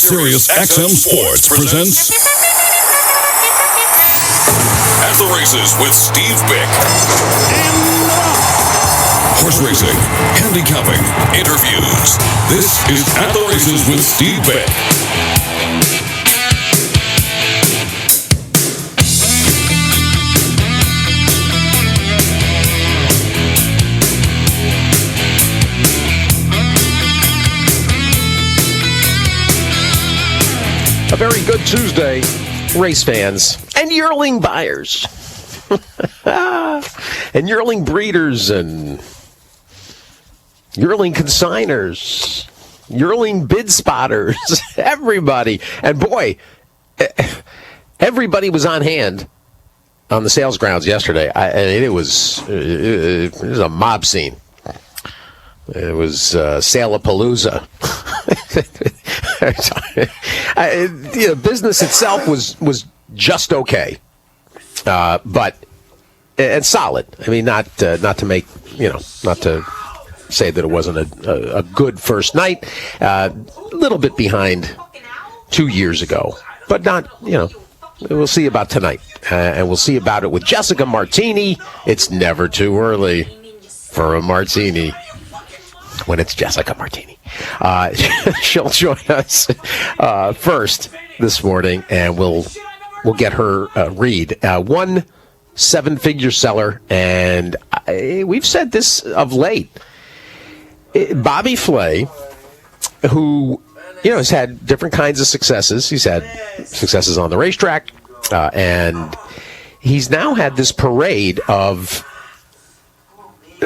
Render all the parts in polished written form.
Sirius XM Sports presents At the Races with Steve Bick. Horse racing, handicapping, interviews. This is At the Races with Steve Bick. A very good Tuesday, race fans and yearling buyers and yearling breeders and yearling consigners, yearling bid spotters, everybody. And boy, everybody was on hand on the sales grounds yesterday. It was a mob scene. It was Sale-a-palooza. Business itself was just okay, but and solid. I mean, not to make not to say that it wasn't a good first night. A little bit behind 2 years ago, but not. We'll see about tonight, and we'll see about it with Jessica Martini. It's never too early for a martini when it's Jessica Martini. She'll join us first this morning, and we'll get her read. One seven-figure seller, and we've said this of late. Bobby Flay, who has had different kinds of successes. He's had successes on the racetrack, and he's now had this parade of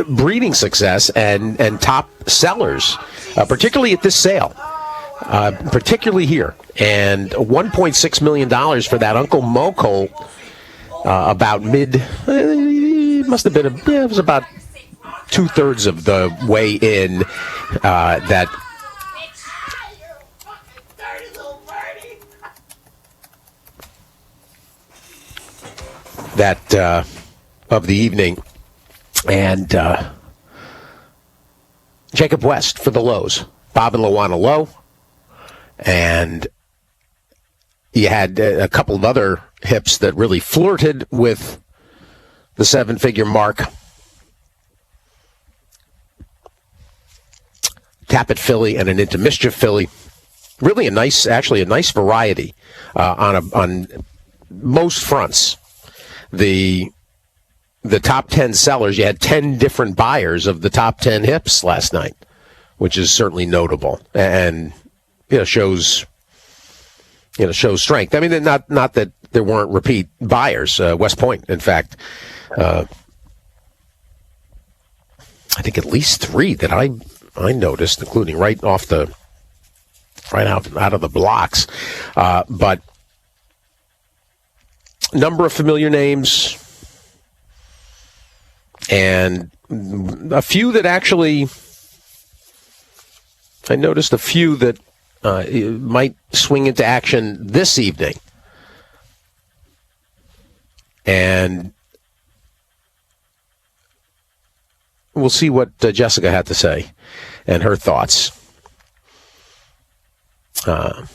breeding success and top sellers, particularly at this sale, particularly here. And $1.6 million for that Uncle Mo colt about it must have been, it was about 2/3 of the way in that of the evening. And Jacob West for the lows. Bob and Luana low. And you had a couple of other hips that really flirted with the seven-figure mark. Tap It filly and an Into Mischief filly. Really a nice variety on most fronts. The top 10 sellers, you had 10 different buyers of the top 10 hips last night, which is certainly notable and shows strength. I mean, not that there weren't repeat buyers. West Point, in fact, I think at least 3 that I noticed, including right out of the blocks. But number of familiar names. And a few that actually, I noticed a few that might swing into action this evening. And we'll see what Jessica had to say and her thoughts. The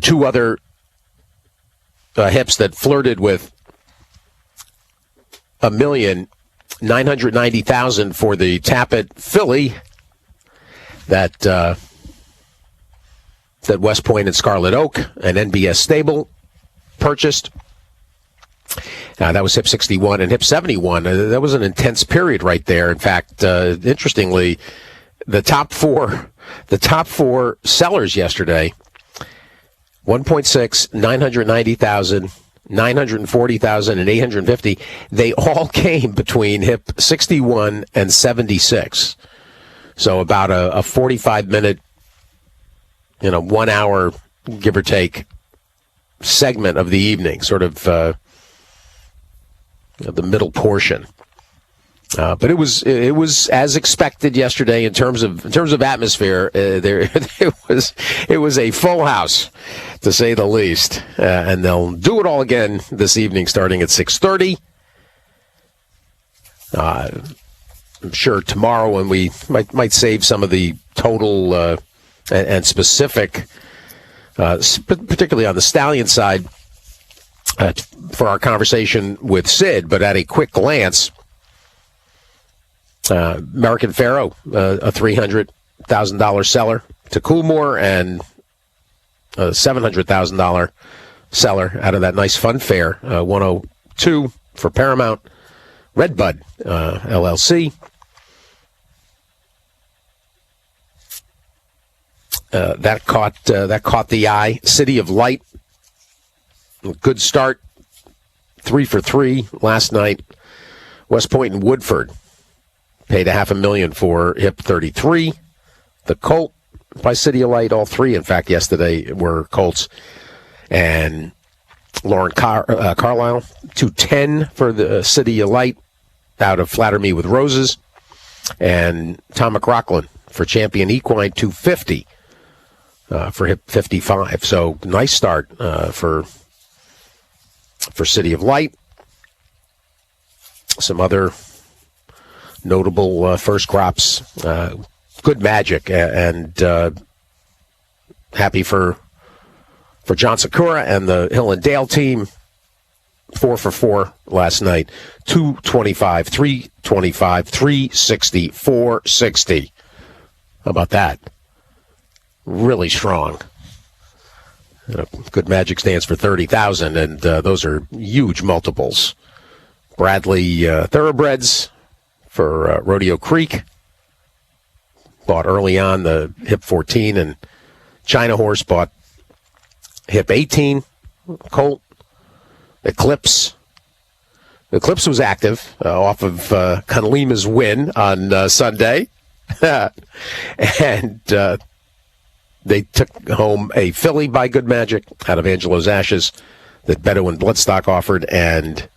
2 other hips that flirted with $1,990,000 for the Tappet filly that West Point and Scarlet Oak and NBS Stable purchased. That was hip 61 and hip 71. That was an intense period right there. In fact, interestingly, the top four sellers yesterday, 1.6, 990,000. 940,000 and 850, they all came between hip 61 and 76. So about a 45-minute, 1 hour, give or take, segment of the evening, sort of the middle portion. But it was as expected yesterday in terms of atmosphere. It was a full house, to say the least, and they'll do it all again this evening, starting at 6:30. I'm sure tomorrow when we might save some of the total and specific, particularly on the Stallion side, for our conversation with Sid. But at a quick glance, American Pharoah, a $300,000 seller to Coolmore, and a $700,000 seller out of that nice fun fair, 102 for Paramount. Redbud, LLC. That caught the eye. City of Light, good start, 3 for 3 last night. West Point and Woodford paid $500,000 for Hip 33. The Colt by City of Light, all three, in fact, yesterday were Colts. And Lauren Carlisle, 210 for the City of Light out of Flatter Me with Roses. And Tom McRockland for Champion Equine, 250 for Hip 55. So nice start for City of Light. Some other notable first crops. Good Magic, and happy for John Sakura and the Hill and Dale team. 4 for 4 last night. 225, 325, 360, 460. How about that? Really strong. Good Magic stands for 30,000, and those are huge multiples. Bradley Thoroughbreds for Rodeo Creek. Bought early on the Hip 14, and China Horse bought Hip 18. Colt. Eclipse. Eclipse was active off of Kanlima's win on Sunday. And they took home a filly by Good Magic out of Angelo's Ashes that Beto and Bloodstock offered, and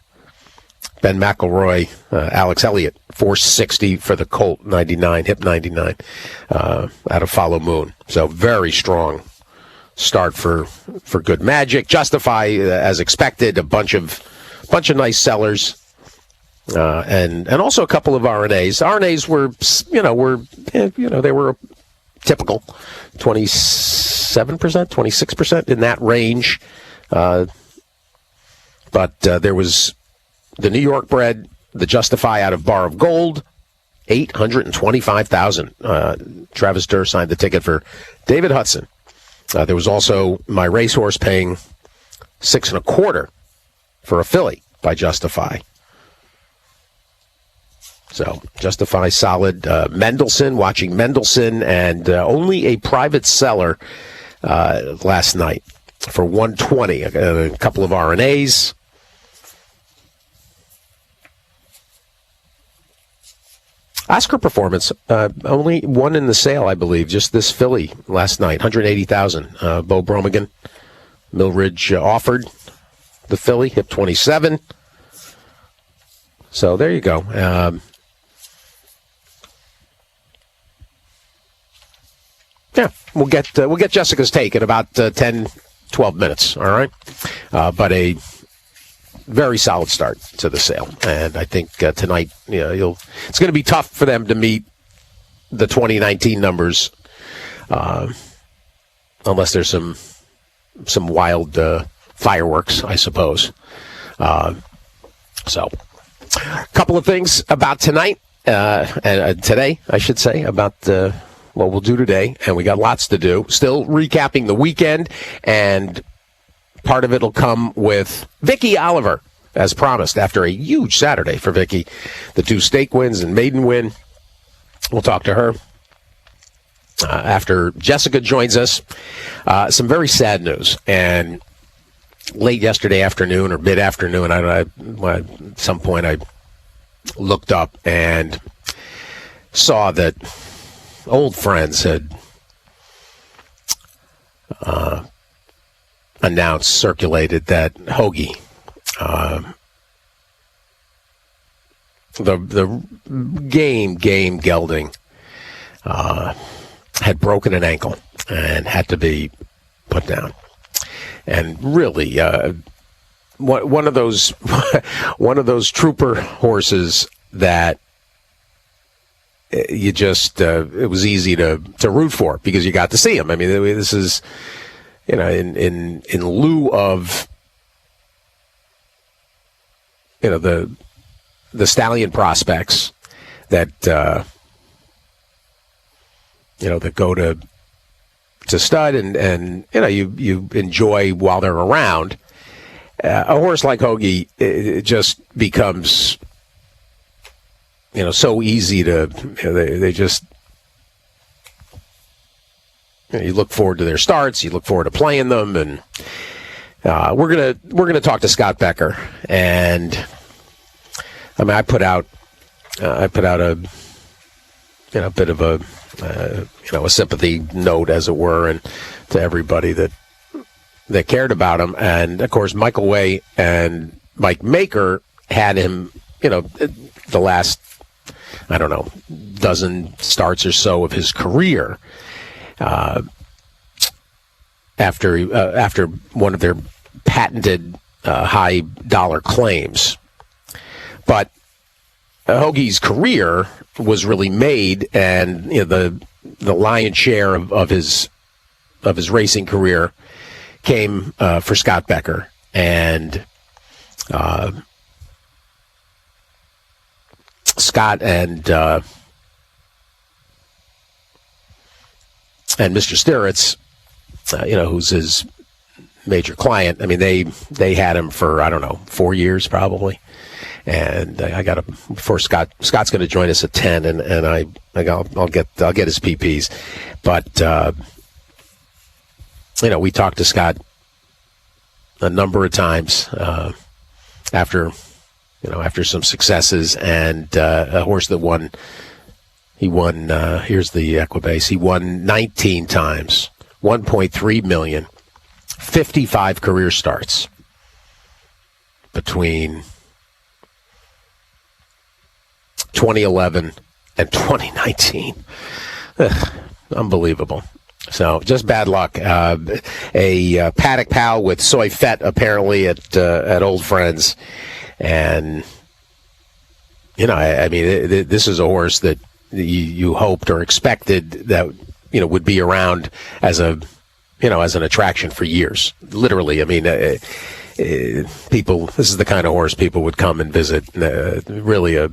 Ben McElroy, Alex Elliott, 460 for the Colt, 99, Hip 99, out of Follow Moon. So very strong start for Good Magic. Justify, as expected, a bunch of nice sellers, and also a couple of RNAs. RNAs were they were typical, 27%, 26% in that range. But there was the New York bred, the Justify out of Bar of Gold, $825,000. Travis Durr signed the ticket for David Hudson. There was also my racehorse paying $6 250 for a filly by Justify. So Justify solid. Mendelssohn, watching Mendelssohn, and only a private seller last night for 120. A couple of RNAs. Oscar Performance, only one in the sale, I believe, just this filly last night, $180,000. Bo Bromigan, Millridge offered the filly, Hip 27. So there you go. Yeah, we'll get Jessica's take in about 10, 12 minutes, all right? But a very solid start to the sale, and I think tonight, it's going to be tough for them to meet the 2019 numbers, unless there's some wild fireworks, I suppose. So, a couple of things about tonight, and today, I should say, about what we'll do today, and we got lots to do. Still recapping the weekend, and part of it will come with Vicky Oliver, as promised, after a huge Saturday for Vicky. The 2 stake wins and maiden win. We'll talk to her after Jessica joins us. Some very sad news. And late yesterday afternoon or mid-afternoon, at some point I looked up and saw that old friends had circulated that Hoagie, the game gelding, had broken an ankle and had to be put down. And really, one of those trooper horses that you just it was easy to root for because you got to see him. I mean, this is, in lieu of, the stallion prospects that that go to stud and you enjoy while they're around. A horse like Hoagie, it just becomes so easy to they just you look forward to their starts, you look forward to playing them, and we're gonna talk to Scott Becker, and I mean I put out a bit of a a sympathy note, as it were, and to everybody that cared about him. And of course Michael Way and Mike Maker had him the last dozen starts or so of his career after one of their patented high dollar claims. But Hoagie's career was really made, and the lion's share of his racing career came for Scott Becker, and Scott and Mr. Stirritz, who's his major client. I mean, they had him for 4 years probably, and I got before Scott's going to join us at 10, and I'll get his PPs, but we talked to Scott a number of times after some successes, and a horse that won. He won. Here's the Equibase. He won 19 times, 1.3 million, 55 career starts between 2011 and 2019. Unbelievable. So just bad luck. A paddock pal with Soy Fett apparently at Old Friends, and I mean this is a horse that you hoped or expected that would be around as an attraction for years. Literally, I mean, people. This is the kind of horse people would come and visit. Really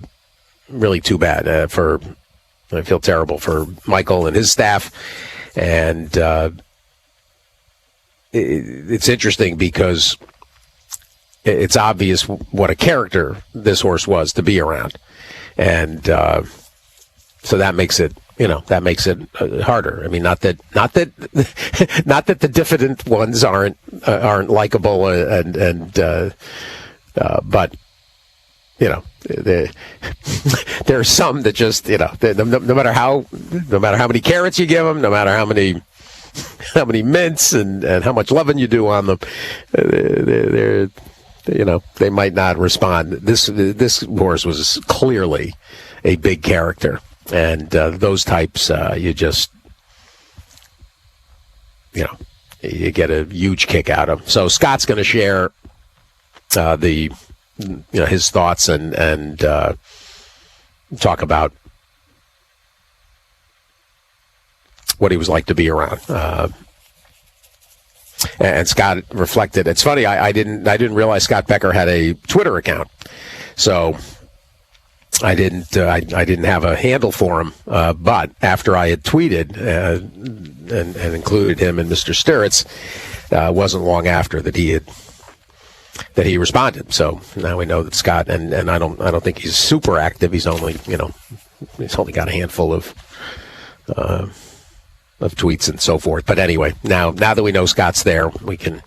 too bad I feel terrible for Michael and his staff. And it's interesting because it's obvious what a character this horse was to be around, and so that makes it harder. I mean, not that the diffident ones aren't likable, but there are some that just no matter how many carrots you give them, no matter how many mints and how much loving you do on them, they might not respond. This horse was clearly a big character, and those types you get a huge kick out of them. So Scott's going to share his thoughts and talk about what he was like to be around. And Scott reflected. It's funny. I didn't realize Scott Becker had a Twitter account, so I didn't have a handle for him. But after I had tweeted and included him and Mr. Stirritz, wasn't long after that he responded. So now we know that Scott, and I don't think he's super active. He's only got a handful of tweets and so forth. But anyway, now that we know Scott's there, we can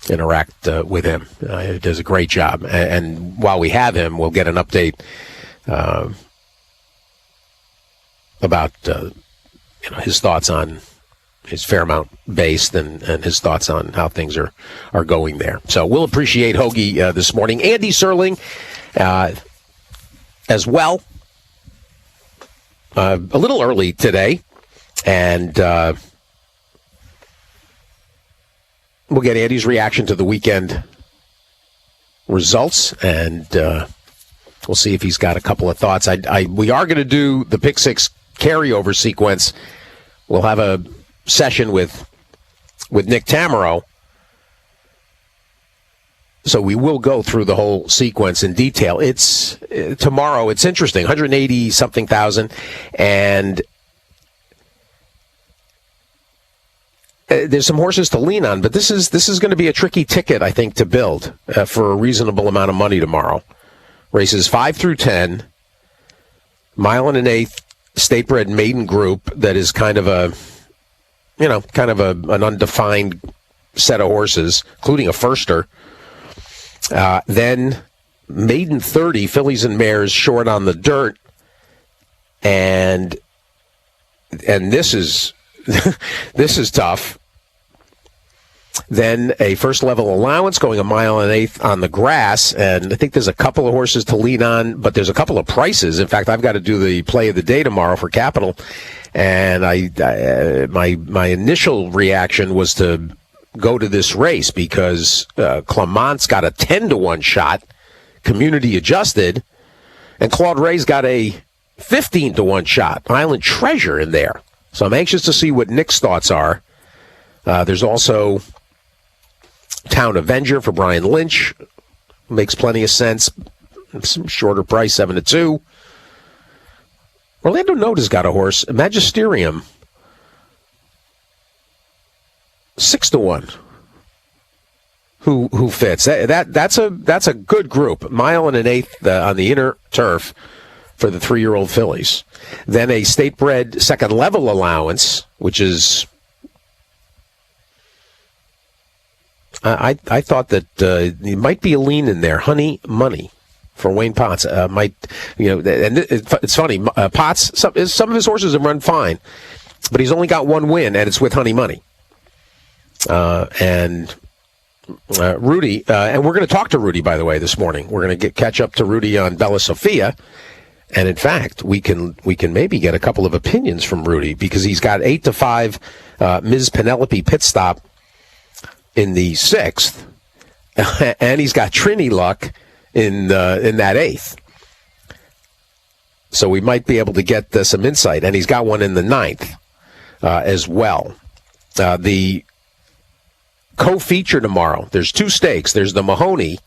interact with him. He does a great job. And while we have him, we'll get an update about his thoughts on his Fairmount based and his thoughts on how things are going there. So we'll appreciate Hoagie this morning. Andy Serling as well. A little early today, and we'll get Andy's reaction to the weekend results and We'll see if he's got a couple of thoughts. We are going to do the Pick Six carryover sequence. We'll have a session with Nick Tamero. So we will go through the whole sequence in detail. It's tomorrow. It's interesting, 180-something thousand, and there's some horses to lean on. But this is going to be a tricky ticket, I think, to build for a reasonable amount of money tomorrow. Races 5 through 10, mile and an eighth, state-bred maiden group that is kind of an undefined set of horses, including a firster. Then maiden 30, fillies and mares short on the dirt, and this is this is tough. Then a first level allowance going a mile and an eighth on the grass, and I think there's a couple of horses to lean on, but there's a couple of prices. In fact, I've got to do the play of the day tomorrow for Capital, and my initial reaction was to go to this race because Clamont's got a 10-1 shot, community adjusted, and Claude Ray's got a 15-1 shot, Island Treasure in there. So I'm anxious to see what Nick's thoughts are. There's also Town Avenger for Brian Lynch. Makes plenty of sense. Some shorter price, 7-2. Orlando Noda's got a horse, Magisterium, 6-1. Who fits? That's a good group. Mile and an eighth on the inner turf for the 3-year-old fillies. Then a state-bred second level allowance, which is I thought that there might be a lean in there. Honey Money for Wayne Potts and it's funny. Potts, some of his horses have run fine, but he's only got one win, and it's with Honey Money. And Rudy, and we're going to talk to Rudy, by the way, this morning. We're going to catch up to Rudy on Bella Sophia, and in fact, we can maybe get a couple of opinions from Rudy because he's got 8-5 Ms. Penelope pit stop in the 6th, and he's got Trini luck in that 8th. So we might be able to get some insight, and he's got one in the 9th as well. The co-feature tomorrow, there's 2 stakes. There's the Mahoney,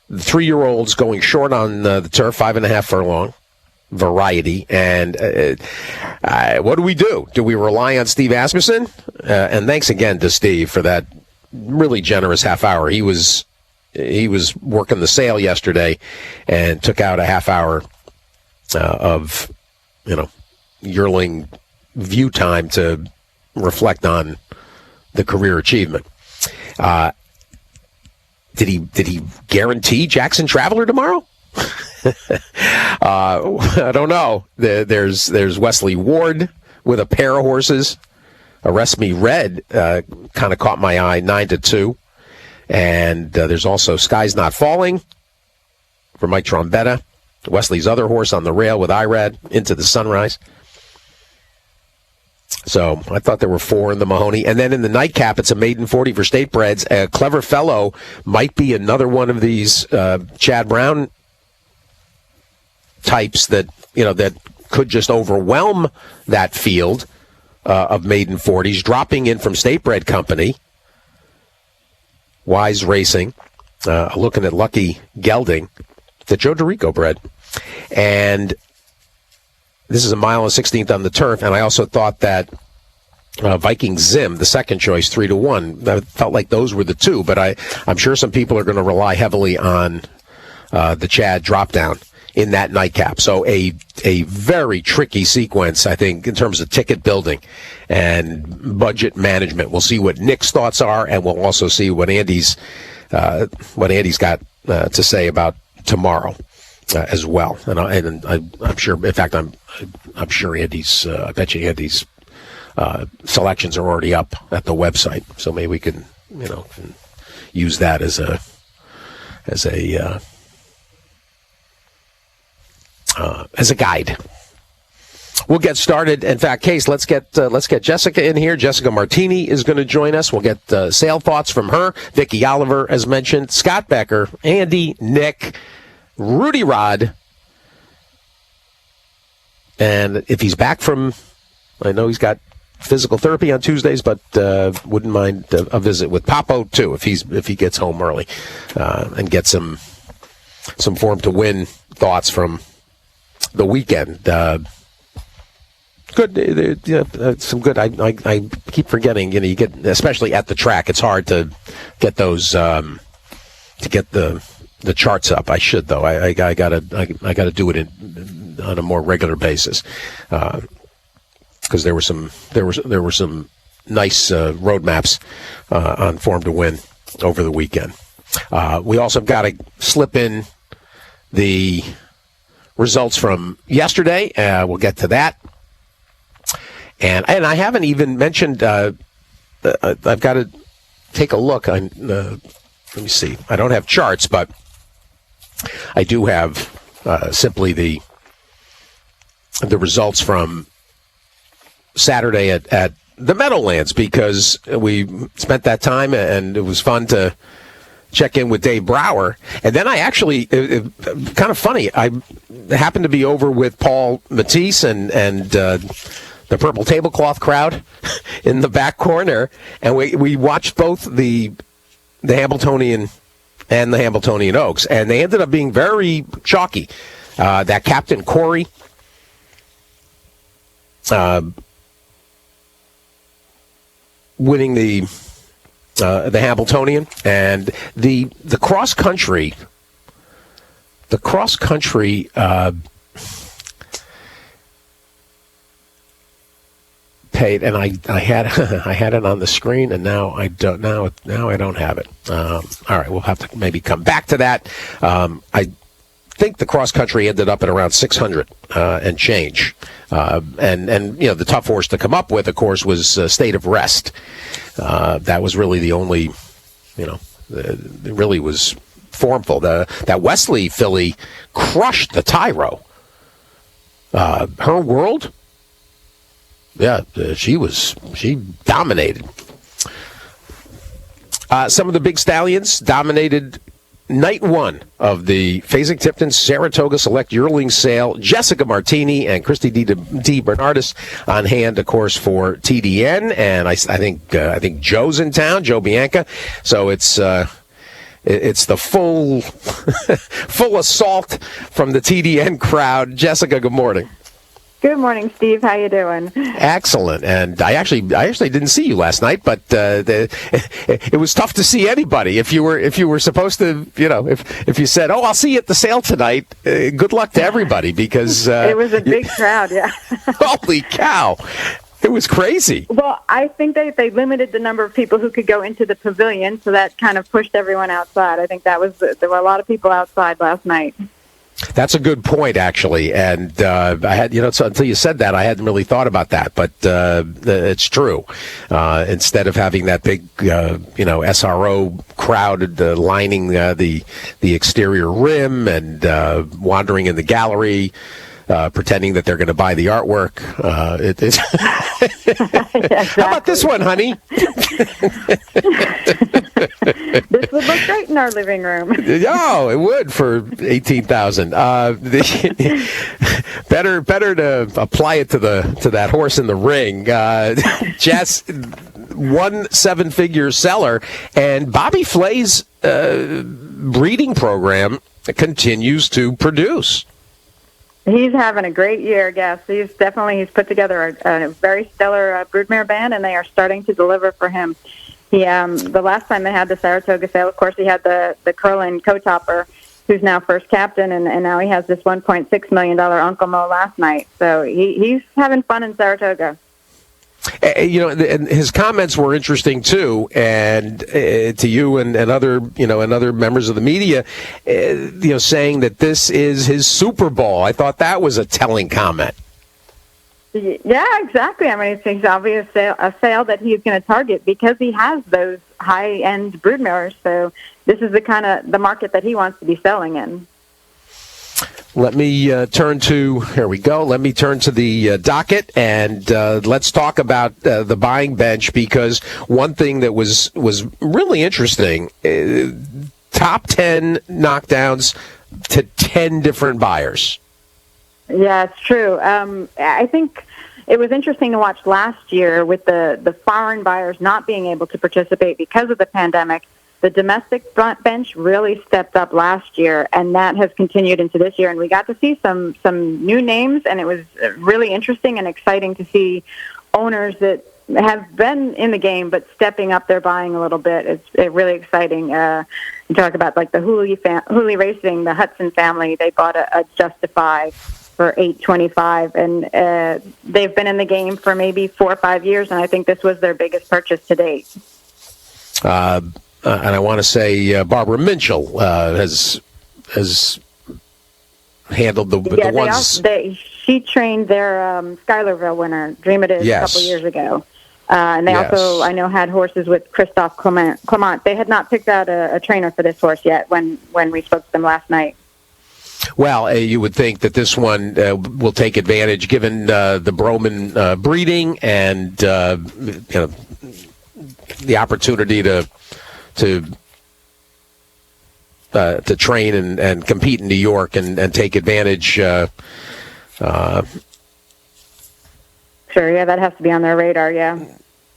the 3-year-olds going short on the turf, 5.5 furlong variety. And what do? Do we rely on Steve Asmussen? And thanks again to Steve for that really generous half hour. He was working the sale yesterday and took out a half hour of yearling view time to reflect on the career achievement. Did he guarantee Jackson Traveler tomorrow? I don't know. There's Wesley Ward with a pair of horses. Arrest Me Red kind of caught my eye, 9-2. And there's also Sky's Not Falling for Mike Trombetta. Wesley's other horse on the rail with Irad, Into the Sunrise. So I thought there were 4 in the Mahoney. And then in the nightcap, it's a maiden 40 for State Breds. A Clever Fellow might be another one of these Chad Brown types that could just overwhelm that field of maiden 40s, dropping in from State Bred Company. Wise Racing, looking at Lucky Gelding, the Joe DeRico bred. And this is a mile and 16th on the turf, and I also thought that Viking Zim, the second choice, 3-1. I felt like those were the 2, but I'm sure some people are going to rely heavily on the Chad drop-down in that nightcap. So a very tricky sequence, I think, in terms of ticket building and budget management. We'll see what Nick's thoughts are, and we'll also see what Andy's got to say about tomorrow as well. And I'm sure, in fact, I'm sure Andy's. I bet you Andy's selections are already up at the website, so maybe we can use that as a guide. We'll get started. In fact, Case, let's get Jessica in here. Jessica Martini is going to join us. We'll get sale thoughts from her. Vicki Oliver, as mentioned. Scott Becker, Andy, Nick, Rudy Rod. And if he's back from, I know he's got physical therapy on Tuesdays, but wouldn't mind a visit with Papo too if he gets home early and get some form to win thoughts from the weekend. Good, some good. I keep forgetting. You get, especially at the track, it's hard to get those to get the charts up. I should though. I gotta do it on a more regular basis because there were some nice road maps on Form to Win over the weekend. We also got to slip in the results from yesterday. We'll get to that. And I haven't even mentioned, I've got to take a look. Let me see. I don't have charts, but I do have simply the results from Saturday at the Meadowlands, because we spent that time and it was fun to check in with Dave Brower. And then I actually, kind of funny, I happened to be over with Paul Matisse and the Purple Tablecloth crowd in the back corner, and we watched both the Hambletonian and the Hambletonian Oaks, and they ended up being very chalky. That Captain Corey, winning the Hambletonian, and the cross country. The cross country paid, and I had I had it on the screen, and now I don't. Now I don't have it. All right, we'll have to maybe come back to that. I think the cross country ended up at around 600 and change. And the tough horse to come up with, of course, was State of Rest. That was really the only, it really was formful. That Wesley filly crushed the Tyro. Her World, yeah, she dominated. Some of the big stallions dominated night one of the Fasig-Tipton Saratoga Select Yearling Sale. Jessica Martini and Christy D. Bernardus on hand, of course, for TDN, and I think Joe's in town, Joe Bianca. So it's the full full assault from the TDN crowd. Jessica, good morning. Good morning, Steve. How you doing? Excellent. And I actually didn't see you last night, but it was tough to see anybody. If you were supposed to, if you said, "Oh, I'll see you at the sale tonight," good luck to everybody, because it was a big crowd. Yeah. Holy cow! It was crazy. Well, I think they limited the number of people who could go into the pavilion, so that kind of pushed everyone outside. I think there were a lot of people outside last night. That's a good point, actually, and I had, so until you said that, I hadn't really thought about that, but it's true. Instead of having that big, SRO crowd lining the exterior rim and wandering in the gallery, pretending that they're going to buy the artwork. Exactly. How about this one, honey? This would look great in our living room. Oh, it would for $18,000. Better to apply it to that horse in the ring. Jess, one 7-figure seller, and Bobby Flay's breeding program continues to produce. He's having a great year, Gus. He's put together a very stellar broodmare band, and they are starting to deliver for him. He the last time they had the Saratoga sale, of course, he had the Curlin co-topper, who's now first captain, and now he has this $1.6 million Uncle Mo last night. So he's having fun in Saratoga. And his comments were interesting too, and to you and other other members of the media, saying that this is his Super Bowl. I thought that was a telling comment. Yeah, exactly. I mean, it's obviously a sale that he's going to target because he has those high-end broodmares. So this is the market that he wants to be selling in. Let me turn to the docket, and let's talk about the buying bench, because one thing that was really interesting, top 10 knockdowns to 10 different buyers. Yeah, it's true. I think it was interesting to watch last year with the foreign buyers not being able to participate because of the pandemic. The domestic front bench really stepped up last year, and that has continued into this year. And we got to see some new names, and it was really interesting and exciting to see owners that have been in the game but stepping up their buying a little bit. It's really exciting. You talk about like the Hooley Racing, the Hudson family. They bought a Justify for $825, and they've been in the game for maybe 4 or 5 years, and I think this was their biggest purchase to date. And I want to say Barbara Minchell has handled the ones. She trained their Schuylerville winner, Dream It Is, a couple years ago. And they also, I know, had horses with Christophe Clement. They had not picked out a trainer for this horse yet when we spoke to them last night. Well, you would think that this one will take advantage, given the Broman breeding and the opportunity to train and compete in New York and take advantage. Sure, yeah, that has to be on their radar, yeah.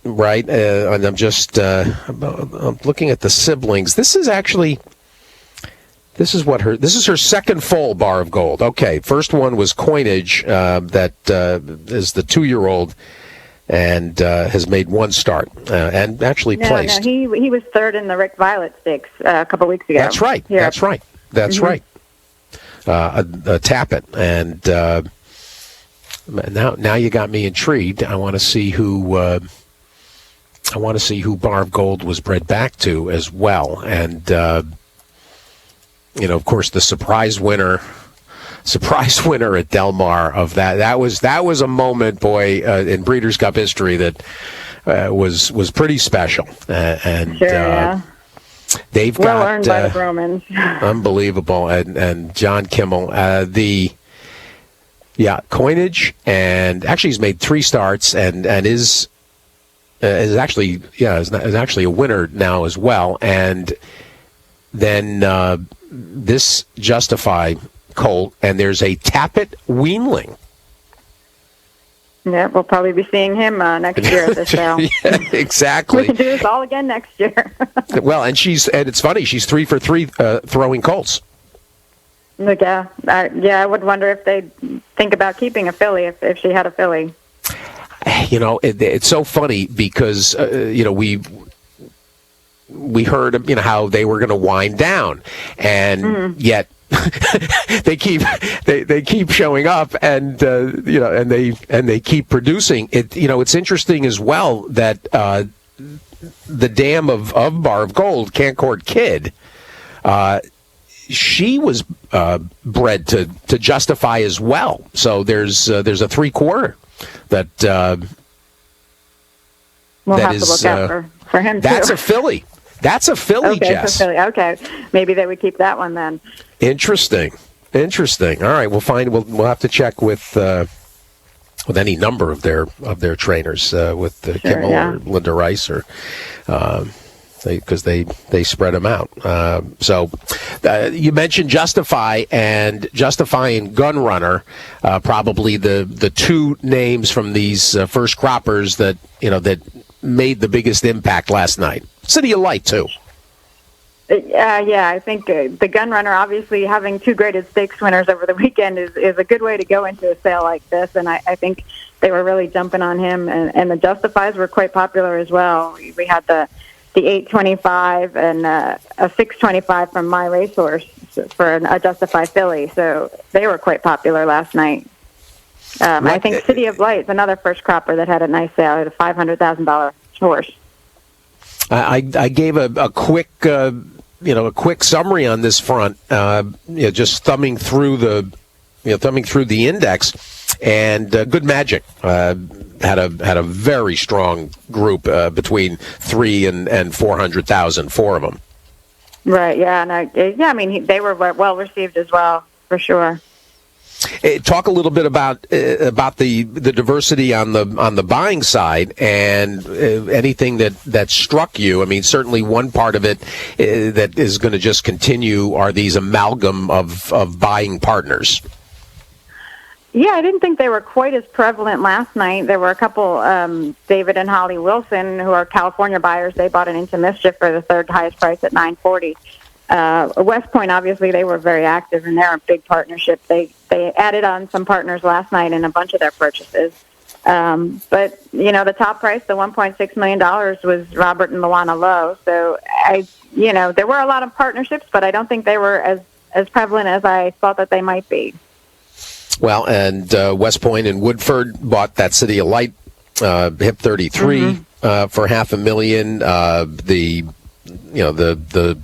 Right, and I'm just I'm looking at the siblings. This is her second foal, Bar of Gold. Okay, first one was Coinage, that is the 2-year-old, and has made one start and actually placed. No, he was third in the Rick Violet Stakes a couple weeks ago. That's right. Here. That's right. That's right. A Tappet, and now you got me intrigued. I want to see who Bar of Gold was bred back to as well, and of course, the surprise winner at Del Mar of that was a moment, boy, in Breeders' Cup history that was pretty special. And sure, yeah. They've well got earned by the Bromans. Unbelievable, and John Kimmel, Coinage, and actually he's made 3 starts and is actually a winner now as well, and then this Justify colt, and there's a Tappet weanling. Yeah, we'll probably be seeing him next year at this sale. Yeah, exactly. We can do this all again next year. Well, and it's funny, she's 3 for 3 throwing colts. Yeah, I would wonder if they'd think about keeping a filly if she had a filly. It's so funny because we heard how they were going to wind down, and yet they keep showing up, and and they keep producing. It's interesting as well that the dam of Bar of Gold, Cancord Kid, she was bred to Justify as well. So there's a 3/4 that we'll that have to look out for him. That's too. a filly. That's a filly, okay, Jess. It's a filly. Okay, maybe they would keep that one then. Interesting. All right, we'll have to check with any number of their trainers, with Kimmel or Linda Rice, or because they spread them out. So you mentioned Justify and Gun Runner, probably the 2 names from these first croppers that made the biggest impact last night. City of Light too. Yeah, I think the Gun Runner, obviously having 2 graded stakes winners over the weekend is a good way to go into a sale like this, and I think they were really jumping on him, and the Justifies were quite popular as well. We had the 825 and a 625 from My Racehorse for a Justify filly, so they were quite popular last night. I think City of Light is another first cropper that had a nice sale at a $500,000 horse. I gave a quick quick summary on this front, just thumbing through the index, and Good Magic had a very strong group between 300,000 and 400,000, 4 of them. Right. Yeah. And I mean, they were well received as well, for sure. Talk a little bit about the diversity on the buying side and anything that struck you. I mean, certainly one part of it that is going to just continue are these amalgam of buying partners. Yeah, I didn't think they were quite as prevalent last night. There were a couple, David and Holly Wilson, who are California buyers. They bought an Into Mischief for the third highest price at $940. West Point, obviously, they were very active, and they're a big partnership. They added on some partners last night in a bunch of their purchases. But, the top price, the $1.6 million, was Robert and Luana Lowe. So, there were a lot of partnerships, but I don't think they were as prevalent as I thought that they might be. Well, and West Point and Woodford bought that City of Light HIP 33 for $500,000. The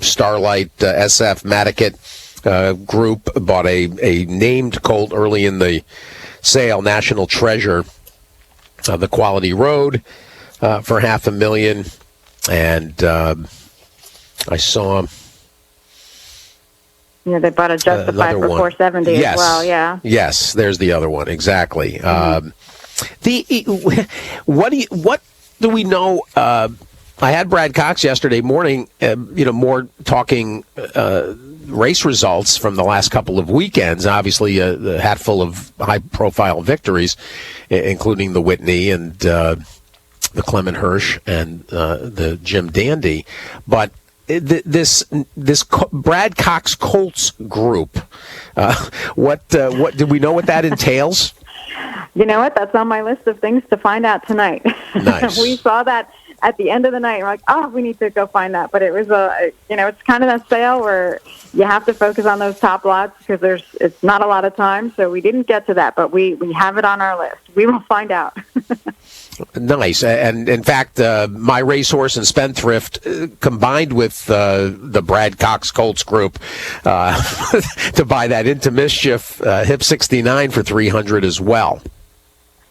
Starlight SF Maticat group bought a named colt early in the sale, National Treasure, the Quality Road for $500,000, and I saw. Yeah, they bought a Justified for $470 as well. Yeah. Yes, there's the other one exactly. What do we know? I had Brad Cox yesterday morning, more talking race results from the last couple of weekends. Obviously, a hatful of high-profile victories, including the Whitney and the Clement Hirsch and the Jim Dandy. But this Brad Cox Colts group, what do we know what that entails? You know what? That's on my list of things to find out tonight. Nice. We saw that at the end of the night. We're like, we need to go find that. But it was it's kind of a sale where you have to focus on those top lots because it's not a lot of time. So we didn't get to that, but we have it on our list. We will find out. Nice. And in fact, my racehorse and spendthrift combined with the Brad Cox Colts group to buy that Into Mischief HIP 69 for $300 as well.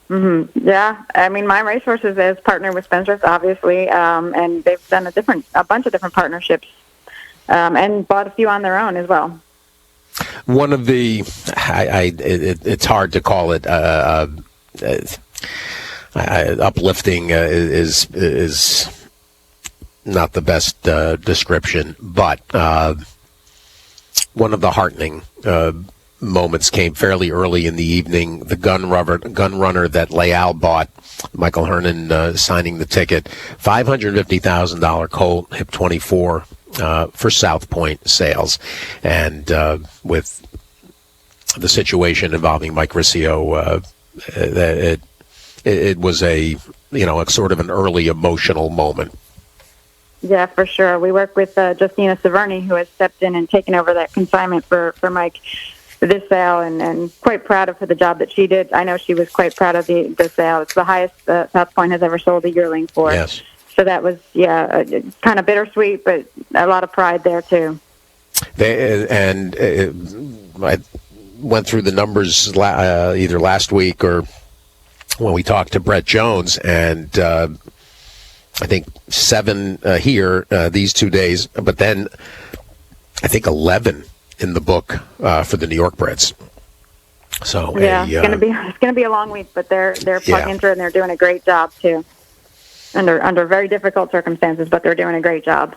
Mm-hmm. Yeah, I mean, my racehorse is partnered with Spendthrift, obviously, and they've done a bunch of different partnerships, and bought a few on their own as well. One of the, it's hard to call it uplifting is not the best description, but one of the heartening moments came fairly early in the evening. The gun runner that Leal bought, Michael Hernan signing the ticket, $550,000 Colt HIP 24 for South Point sales, and with the situation involving Mike Riccio, it was a sort of an early emotional moment. Yeah, for sure. We work with Justina Severny, who has stepped in and taken over that consignment for Mike for this sale, and quite proud of her, the job that she did. I know she was quite proud of the sale. It's the highest South Point has ever sold a yearling for. Yes. So that was, kind of bittersweet, but a lot of pride there, too. I went through the numbers either last week or when we talked to Brett Jones, and I think 7 here these 2 days, but then I think 11 in the book for the New York Breds. So yeah, it's gonna be a long week, but they're plugged into it and they're doing a great job too. Under very difficult circumstances, but they're doing a great job.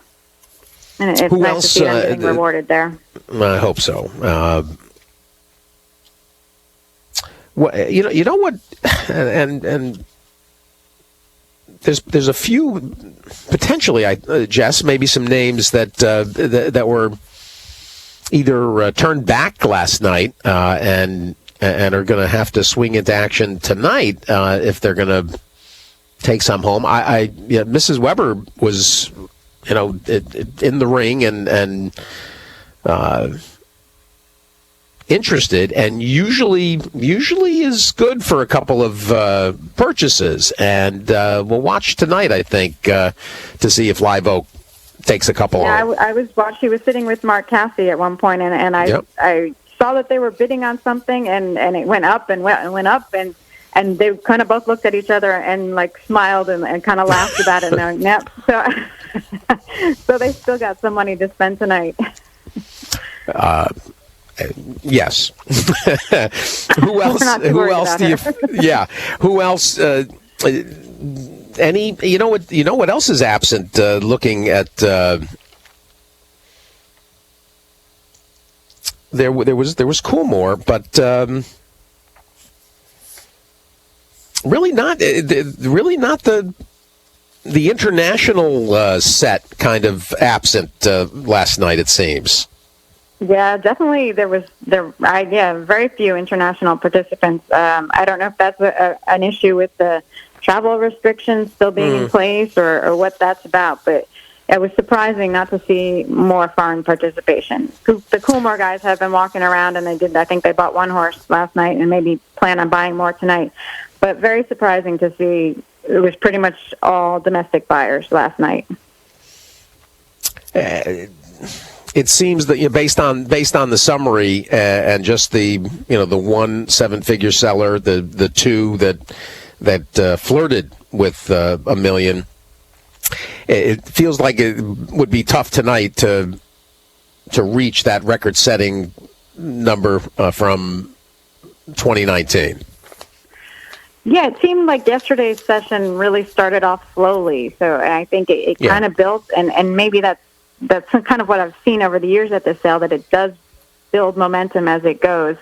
And it's nice to see them getting rewarded there. I hope so. You know what, and there's a few potentially, Jess, maybe some names that were either turned back last night and are going to have to swing into action tonight if they're going to take some home. Mrs. Weber was, in the ring and interested, and usually is good for a couple of purchases. And we'll watch tonight, I think, to see if Live Oak takes a couple. Yeah, I was watching. She was sitting with Mark Cassidy at one point, and I saw that they were bidding on something, and it went up and went up, and they kind of both looked at each other and like smiled and kind of laughed about it. And yep. So they still got some money to spend tonight. Yes. Who else? Who else do you? Yeah. Who else? Any? You know what? You know what else is absent? Looking at there was Coolmore, but really not the international set kind of absent last night. It seems. Yeah, definitely. There was very few international participants. I don't know if that's an issue with the travel restrictions still being in place or what that's about, but it was surprising not to see more foreign participation. The Coolmore guys have been walking around, and I think they bought one horse last night and maybe plan on buying more tonight. But very surprising to see it was pretty much all domestic buyers last night. It seems that based on the summary and just the one 7-figure seller, the two that flirted with $1 million, it feels like it would be tough tonight to reach that record-setting number from 2019. Yeah, it seemed like yesterday's session really started off slowly, so I think it kind of built, and maybe that's kind of what I've seen over the years at this sale, that it does build momentum as it goes.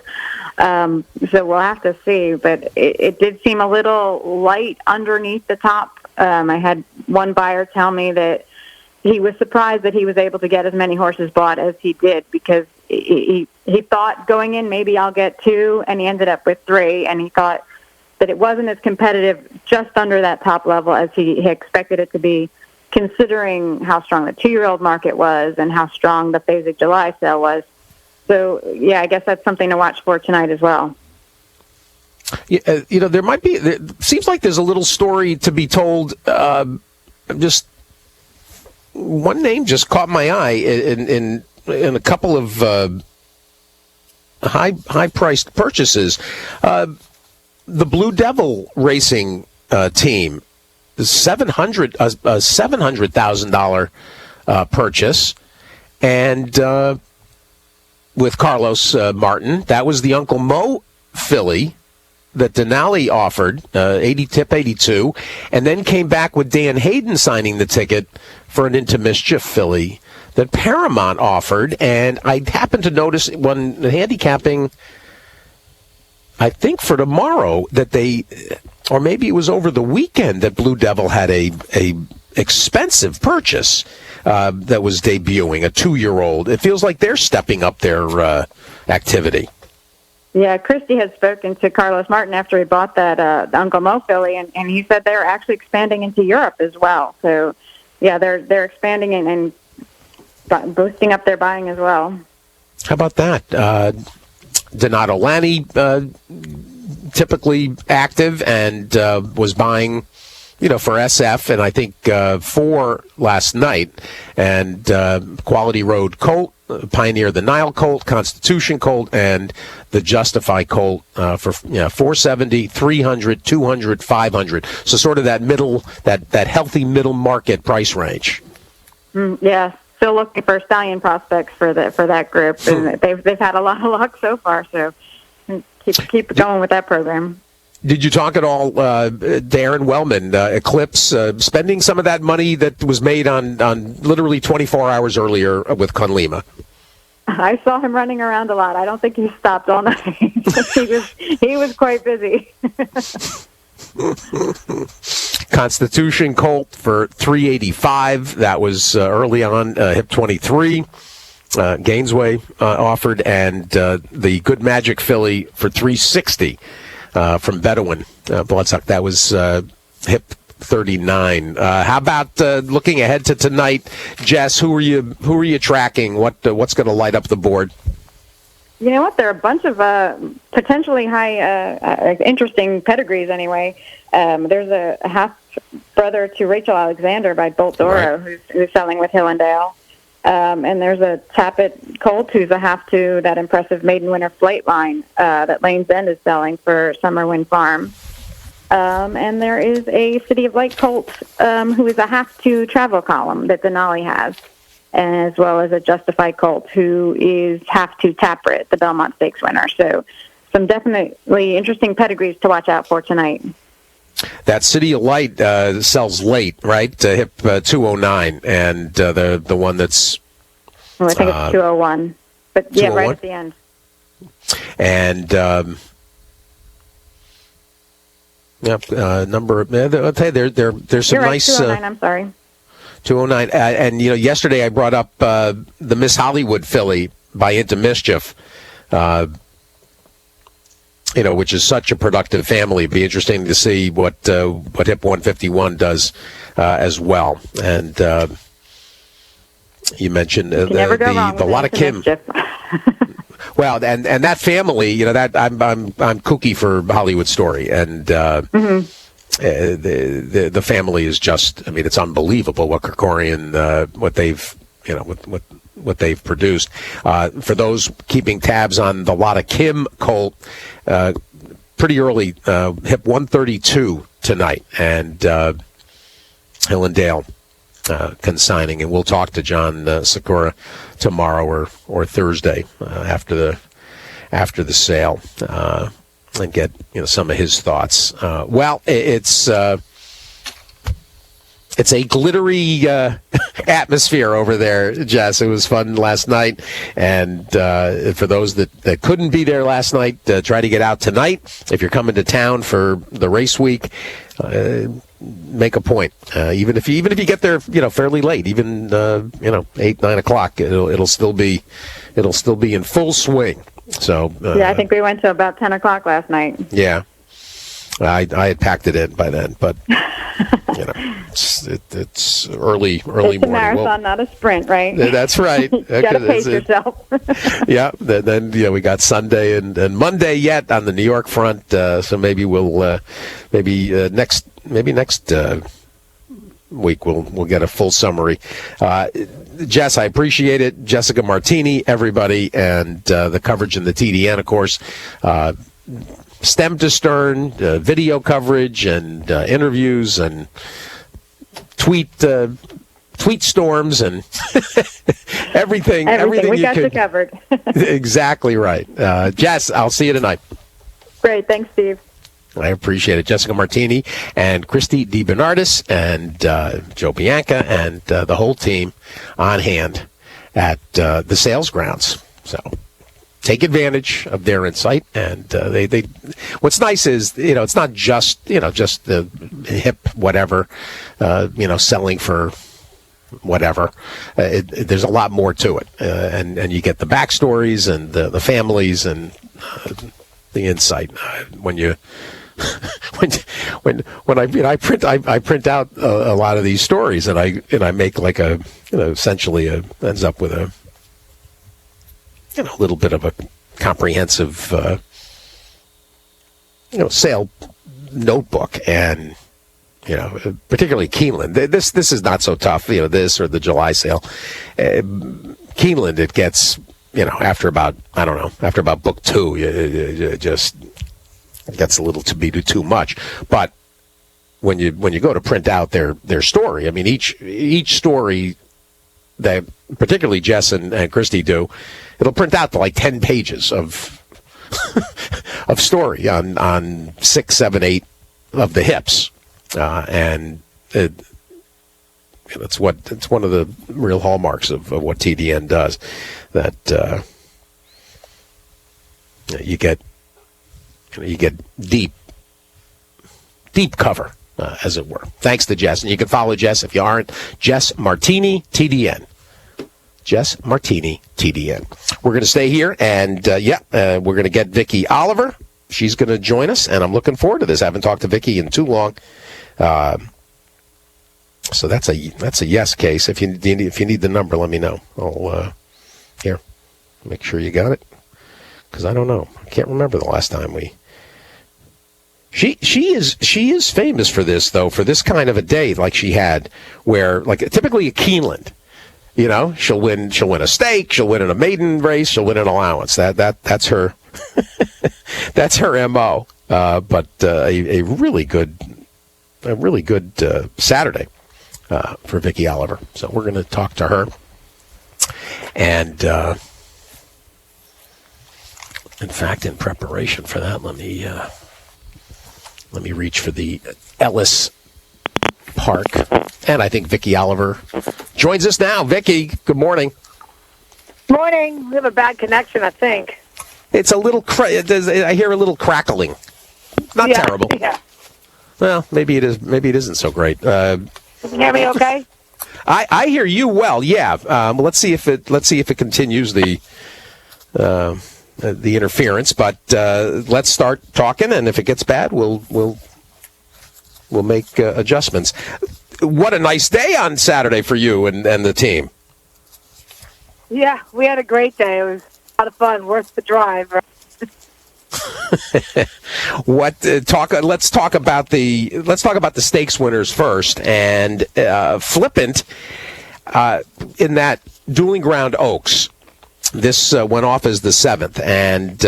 So we'll have to see, but it did seem a little light underneath the top. I had one buyer tell me that he was surprised that he was able to get as many horses bought as he did, because he thought going in maybe I'll get 2, and he ended up with 3, and he thought that it wasn't as competitive just under that top level as he expected it to be, considering how strong the 2-year-old market was and how strong the Phasig July sale was. So, yeah, I guess that's something to watch for tonight as well. Yeah, there might be. It seems like there's a little story to be told. Just one name just caught my eye in a couple of high-priced purchases. The Blue Devil Racing team, $700,000 purchase, and with Carlos Martin, that was the Uncle Mo filly that Denali offered, 82, and then came back with Dan Hayden signing the ticket for an Into Mischief filly that Paramount offered. And I happened to notice when handicapping, I think for tomorrow, that they, or maybe it was over the weekend, that Blue Devil had a expensive purchase that was debuting, a 2-year-old. It feels like they're stepping up their activity. Yeah, Christy had spoken to Carlos Martin after he bought that Uncle Mo filly, and he said they're actually expanding into Europe as well. So, yeah, they're expanding and boosting up their buying as well. How about that? Donato Lani, typically active, and was buying, for SF, and I think 4 last night. And Quality Road Colt, Pioneer the Nile Colt, Constitution Colt, and the Justify Colt for 470, 300, 200, 500. So sort of that middle, that healthy middle market price range. Yeah. Still looking for stallion prospects for that group, and they've had a lot of luck so far. So keep going with that program. Did you talk at all, Darren Wellman, Eclipse, spending some of that money that was made on literally 24 hours earlier with Conlima? I saw him running around a lot. I don't think he stopped all night. he was quite busy. Constitution Colt for $385. That was early on, hip 23. Gainesway offered, and the Good Magic filly for $360 from Bedouin Bloodsuck. That was hip 39. How about looking ahead to tonight, Jess? Who are you tracking? What's going to light up the board? You know what? There are a bunch of potentially high, interesting pedigrees anyway. There's a half-brother to Rachel Alexander by Bolt Doro, right, who's selling with Hillendale. And there's a Tappet Colt who's a half to that impressive Maiden Winter Flight line that Lane's End is selling for Summer Wind Farm. And there is a City of Light Colt who is a half to Travel Column that Denali has. as well as a Justified Colt, who is half to Taprit, the Belmont Stakes winner. So some definitely interesting pedigrees to watch out for tonight. That City of Light sells late, right? Hip 209, and the one that's... Well, I think it's 201. But, yeah, 201? Right at the end. And... number. I'll tell you, there's some You're right, nice. 209. I'm sorry. 209. And yesterday I brought up the Miss Hollywood filly by Into Mischief. Which is such a productive family. It'd be interesting to see what Hip 151 does as well. And you mentioned the lot of Kim. Well, and that family, that I'm kooky for Hollywood Story, and the family is just, it's unbelievable what Kerkorian, what they've, what they've produced. For those keeping tabs on the Lotta Kim Colt, pretty early, Hip 132 tonight, and Hill and Dale consigning, and we'll talk to John Sakura tomorrow or Thursday after the sale and get some of his thoughts. Well, it's a glittery atmosphere over there, Jess. It was fun last night, and for those that couldn't be there last night, try to get out tonight. If you're coming to town for the race week, make a point. Even if you get there, fairly late, even 8-9 o'clock, it'll still be in full swing. So yeah, I think we went to about 10 o'clock last night. Yeah, I had packed it in by then, but it's early it's morning. It's a marathon, not a sprint, right? That's right. You gotta pace yourself. Yeah. Then we got Sunday and Monday yet on the New York front. So maybe we'll next week we'll get a full summary. Jess, I appreciate it. Jessica Martini, everybody, and the coverage in the TDN, of course. Stem to stern, video coverage and interviews and tweet storms and everything we you got could. you covered. Exactly right. Jess, I'll see you tonight. Great. Thanks, Steve. I appreciate it. Jessica Martini and Christy DiBernardis and Joe Bianca and the whole team on hand at the sales grounds. So take advantage of their insight, and they. What's nice is it's not just just the hip whatever, selling for whatever. There's a lot more to it, and you get the backstories and the families and the insight when you. when I print out a lot of these stories, and I make like a essentially ends up with a little bit of a comprehensive sale notebook, and particularly Keeneland. This is not so tough, this or the July sale. Keeneland, it gets after about book 2, you just. It gets a little to be too much, but when you go to print out their story, each story that particularly Jess and Christy do, it'll print out to like 10 pages of of story on 6, 7, 8 of the hips, and it's one of the real hallmarks of what TDN does, that you get deep cover, as it were. Thanks to Jess. And you can follow Jess if you aren't. Jess Martini, TDN. Jess Martini, TDN. We're going to stay here, and we're going to get Vicki Oliver. She's going to join us, and I'm looking forward to this. I haven't talked to Vicki in too long. So that's a yes case. If you need the number, let me know. I'll here, make sure you got it, because I don't know. I can't remember the last time we. She is famous for this, though, for this kind of a day like she had, where like typically a Keeneland, she'll win a stake, she'll win in a maiden race, she'll win an allowance. That's her that's her MO. But a really good Saturday for Vicki Oliver. So we're going to talk to her And in fact, in preparation for that, let me reach for the Ellis Park. And I think Vicki Oliver joins us now. Vicki, good morning. Morning. We have a bad connection, I think. It's a little, I hear a little crackling. Not terrible. Yeah. Well, maybe it is. Maybe it isn't so great. Can you hear me okay? I hear you well. Yeah. Let's see if it continues the interference. But let's start talking, and if it gets bad, we'll make adjustments. What a nice day on Saturday for you and the team. Yeah, we had a great day. It was a lot of fun. Worth the drive. Let's talk about the stakes winners first, and Flippant in that Dueling Ground Oaks. This went off as the 7th, and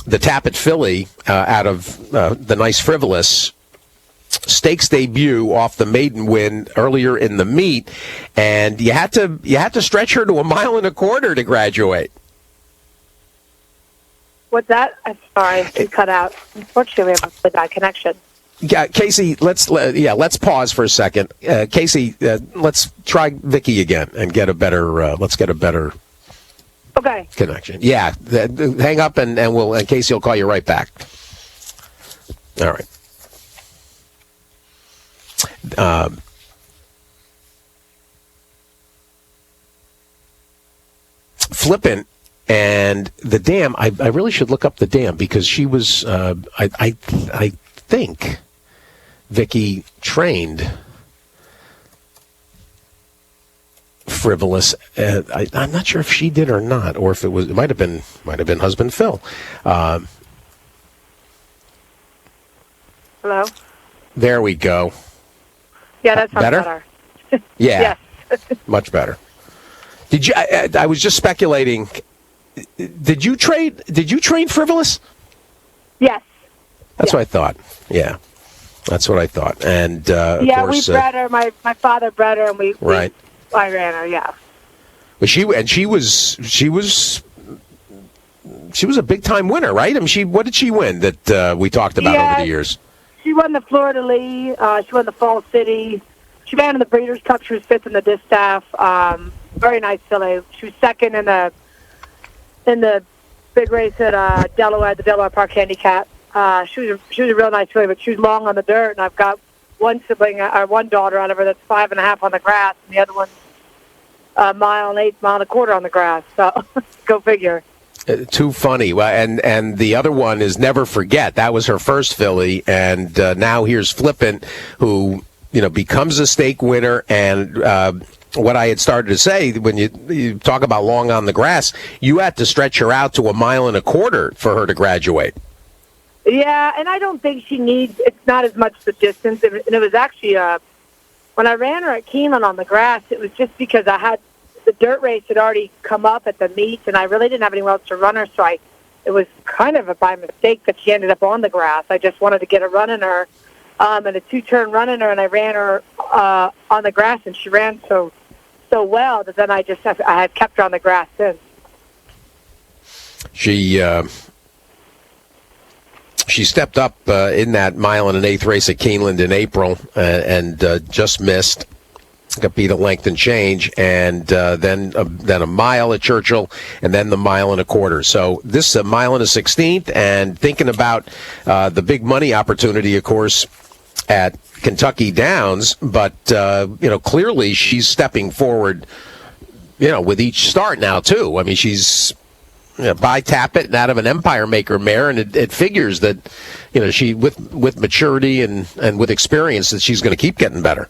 the Tappet filly out of the Nice Frivolous stakes debut off the maiden win earlier in the meet, and you had to stretch her to 1.25 miles to graduate. What's that? I'm sorry, it cut out. Unfortunately, we have a bad connection. Yeah, Casey, let's pause for a second. Casey, let's try Vicki again and get a better Okay. connection. Yeah, hang up and Casey will call you right back. All right. Flippant and the dam. I really should look up the dam because she was. I think Vicki trained Frivolous. I'm not sure if she did or not, or if it was. It might have been husband Phil. Hello. There we go. Yeah, that's better. Yeah, yes. Much better. Did you? I was just speculating. Did you train Frivolous? Yes. That's what I thought. Yeah, that's what I thought. And of course, we bred her. My father bred her, and right. I ran her. Yeah. But she was a big time winner, right? I mean, what did she win that we talked about over the years? She won the Florida Lee. She won the Fall City. She ran in the Breeders' Cup. She was 5th in the distaff. Very nice filly. She was 2nd in the big race at Delaware, the Delaware Park Handicap. She was a real nice filly, but she was long on the dirt. And I've got one daughter out of her that's 5.5 on the grass, and the other one's 1.8 miles on the grass. So go figure. Too funny. Well, and the other one is Never Forget. That was her first filly, and now here's Flippant, who becomes a stake winner. And what I had started to say, when you talk about long on the grass, you had to stretch her out to 1.25 miles for her to graduate. Yeah, and I don't think she needs. It's not as much the distance, and it was actually when I ran her at Keeneland on the grass. It was just because the dirt race had already come up at the meet, and I really didn't have anywhere else to run her, so it was kind of by mistake that she ended up on the grass. I just wanted to get a run in her, and a 2-turn run in her, and I ran her on the grass, and she ran so well that then I had kept her on the grass since. She stepped up in that 1 1/8 race at Keeneland in April and just missed. Got beat a length and change, and then a mile at Churchill, and then the 1.25 miles. So this is 1 1/16, and thinking about the big money opportunity, of course, at Kentucky Downs. But clearly she's stepping forward, with each start now too. I mean, she's by Tappet and out of an Empire Maker mare, and it figures that she with maturity and with experience that she's going to keep getting better.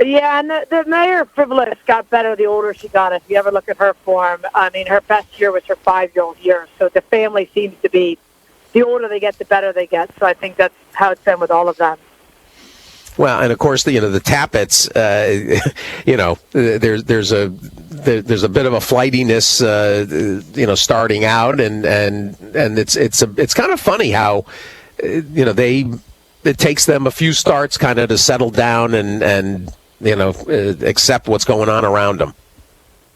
Yeah, and the mare Frivolous got better the older she got. If you ever look at her form, I mean, her best year was her 5-year-old year. So the family seems to be, the older they get, the better they get. So I think that's how it's been with all of them. Well, and of course, the Tappets, there's a bit of a flightiness, starting out, and it's kind of funny how, it takes them a few starts kind of to settle down and accept what's going on around them.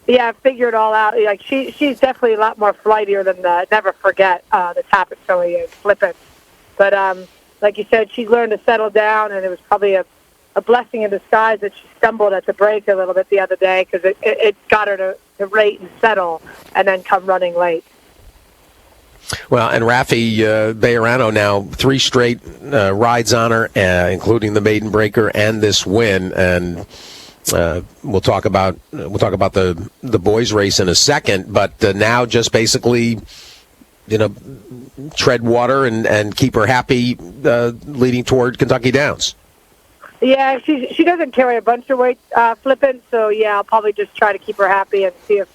Yeah, figure it all out. Like she's definitely a lot more flightier than the Never Forget, the Tappet filly is flippant. But like you said, she's learned to settle down, and it was probably a blessing in disguise that she stumbled at the break a little bit the other day because it got her to rate and settle and then come running late. Well, and Rafi Bejarano now 3 straight rides on her, including the maiden breaker and this win. And we'll talk about the boys' race in a second. But now just basically, tread water and keep her happy leading toward Kentucky Downs. Yeah, she doesn't carry a bunch of weight flipping, so yeah, I'll probably just try to keep her happy and see if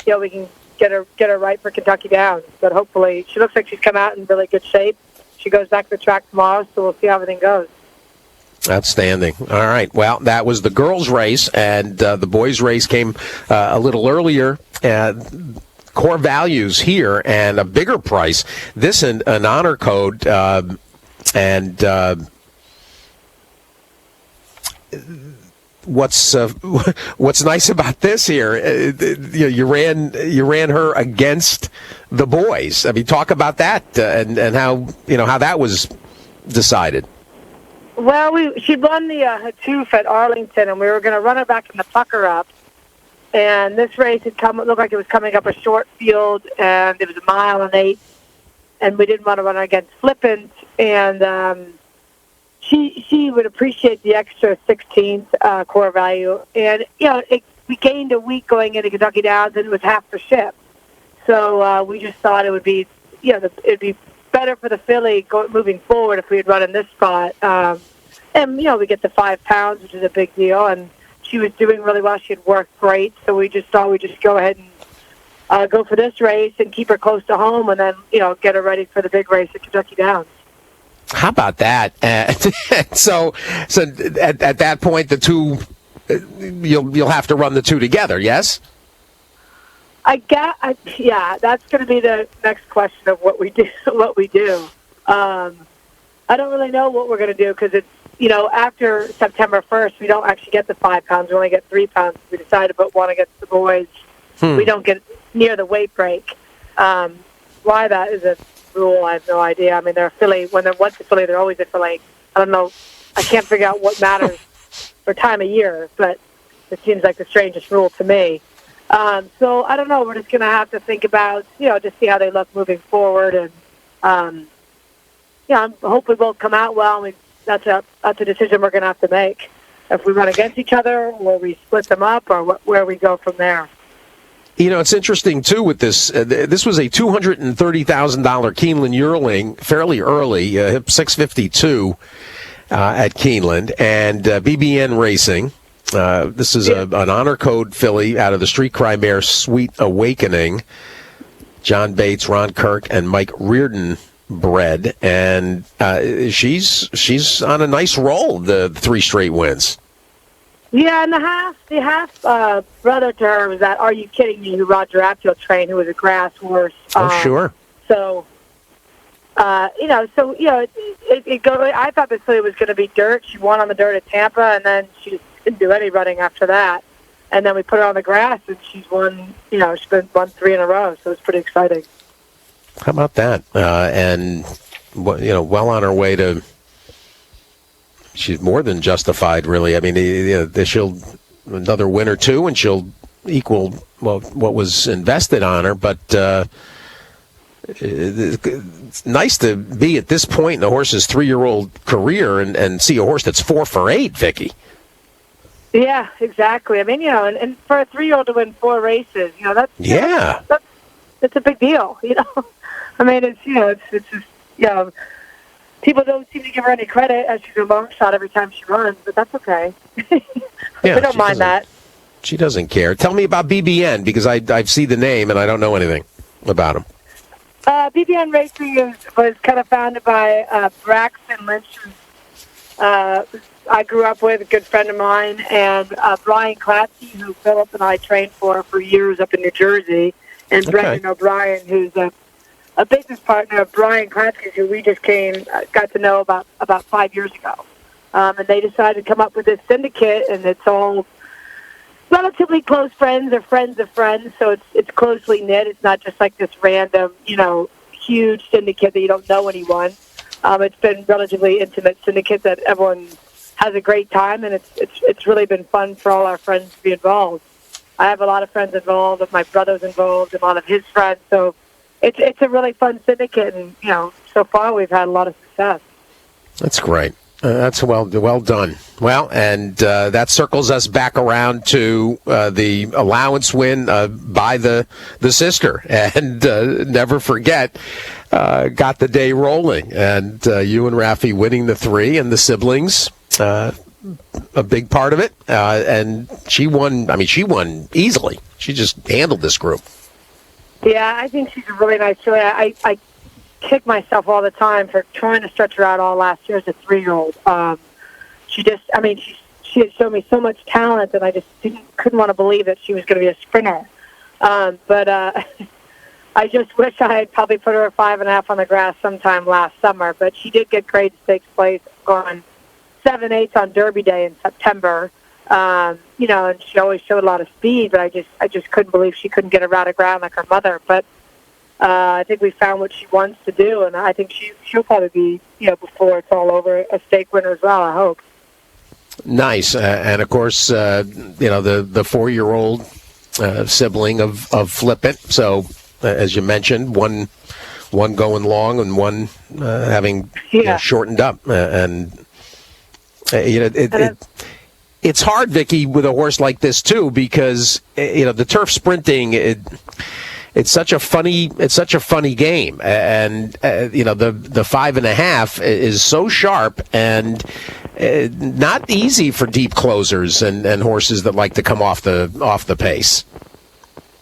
we can get her right for Kentucky Downs. But hopefully, she looks like she's come out in really good shape. She goes back to the track tomorrow, so we'll see how everything goes. Outstanding. All right. Well, that was the girls' race, and the boys' race came a little earlier. Core values here and a bigger price. This an honor code, and what's nice about this here? You ran her against the boys. I mean, talk about that and how how that was decided. Well, she won the Hatoof at Arlington, and we were going to run her back in the pucker up. And this race looked like it was coming up a short field, and it was 1 mile and 8, and we didn't want to run her against Flippant. And she would appreciate the extra 16th core value. And we gained a week going into Kentucky Downs, and it was half the ship. So we just thought it would be it'd be better for the filly moving forward if we had run in this spot. And we get the 5 pounds, which is a big deal, and she was doing really well. She had worked great, so we just thought we'd just go ahead and go for this race and keep her close to home, and then get her ready for the big race at Kentucky Downs. How about that? So at that point, the two you'll have to run the two together. Yes. Yeah, that's going to be the next question of what we do. I don't really know what we're going to do because it's after September 1st, we don't actually get the 5 pounds. We only get 3 pounds. We decided to put one against the boys. We don't get near the weight break. Why that is a rule, I have no idea. I mean, they're a filly. When they're once a filly, they're always a filly. I don't know. I can't figure out what matters for time of year, but it seems like the strangest rule to me. So I don't know. We're just going to have to think about, just see how they look moving forward. And, I'm hoping both come out well. That's a decision we're going to have to make. If we run against each other, or we split them up, or where we go from there. It's interesting, too, with this. This was a $230,000 Keeneland yearling fairly early, 652 at Keeneland, and BBN Racing. This is an honor code filly out of the Street Cry mare Sweet Awakening. John Bates, Ron Kirk, and Mike Reardon bred, and she's on a nice roll. The 3 straight wins. Yeah, and the half brother to her was that Are You Kidding Me? Who Roger Apfield trained, who was a grass horse. Sure. So, it go. I thought this filly was going to be dirt. She won on the dirt at Tampa, and then she just didn't do any running after that. And then we put her on the grass, and she's won. She's been won 3 in a row. So it's pretty exciting. How about that? And well on her way to. She's more than justified, really. I mean, she'll another win or two, and she'll equal what was invested on her. But it's nice to be at this point in the horse's 3-year-old career and see a horse that's 4 for 8, Vicky. Yeah, exactly. I mean, and for a 3-year-old to win 4 races, that's a big deal. I mean, it's just people don't seem to give her any credit as she's a long shot every time she runs, but that's okay. Yeah, we don't mind that. She doesn't care. Tell me about BBN, because I see the name and I don't know anything about him. BBN Racing was kind of founded by Braxton Lynch, I grew up with, a good friend of mine, and Brian Klatsky, who Philip and I trained for years up in New Jersey, and Brendan O'Brien, who's a business partner of Brian Klatsky, who we just got to know about 5 years ago. and they decided to come up with this syndicate, and it's all relatively close friends or friends of friends, so it's closely knit. It's not just like this random, huge syndicate that you don't know anyone. It's been relatively intimate syndicate that everyone has a great time, and it's really been fun for all our friends to be involved. I have a lot of friends involved, and my brother's involved, and a lot of his friends. So it's a really fun syndicate, and so far we've had a lot of success. That's great. That's well done. Well, and that circles us back around to the allowance win by the sister, and never forget, got the day rolling, and you and Rafi winning the 3, and the siblings a big part of it, and she won. I mean, she won easily. She just handled this group. Yeah, I think she's a really nice filly. I kick myself all the time for trying to stretch her out all last year as a 3-year-old. She had shown me so much talent, and I just couldn't want to believe that she was going to be a sprinter. But I just wish I had probably put her at 5.5 on the grass sometime last summer. But she did get great stakes place on 7/8 on Derby Day in September. And she always showed a lot of speed, but I just couldn't believe she couldn't get her out of ground like her mother. But I think we found what she wants to do, and I think she'll probably be, before it's all over, a stake winner as well, I hope. Nice. And, of course, the 4-year-old sibling of Flip It. So, as you mentioned, one going long and one having shortened up. It's hard, Vicky, with a horse like this, too, because, the turf sprinting, it's such a funny game, and the 5.5 is so sharp and not easy for deep closers and horses that like to come off the pace.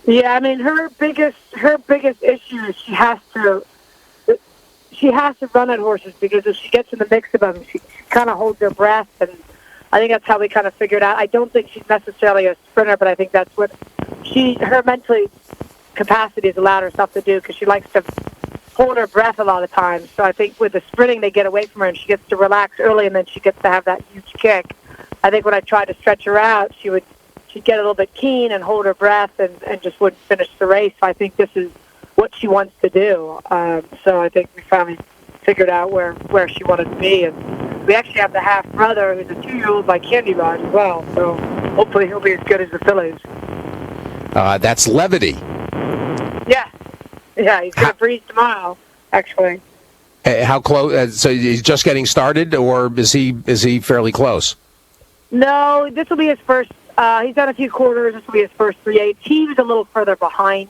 Yeah, I mean her biggest issue is she has to run at horses, because if she gets in the mix of them, she kind of holds her breath, and I think that's how we kind of figured out. I don't think she's necessarily a sprinter, but I think that's what her mentally capacity has allowed herself to do, because she likes to hold her breath a lot of times. So I think with the sprinting, they get away from her, and she gets to relax early, and then she gets to have that huge kick. I think when I tried to stretch her out, she'd get a little bit keen and hold her breath and just wouldn't finish the race. So I think this is what she wants to do. So I think we finally figured out where she wanted to be. And we actually have the half-brother, who's a 2-year-old by Candy Rod as well. So hopefully he'll be as good as the fillies. That's Levity. Yeah, he's going to breeze tomorrow, actually. How close? So he's just getting started, or is he fairly close? No, this will be his first. He's done a few quarters. This will be his first 3/8. He was a little further behind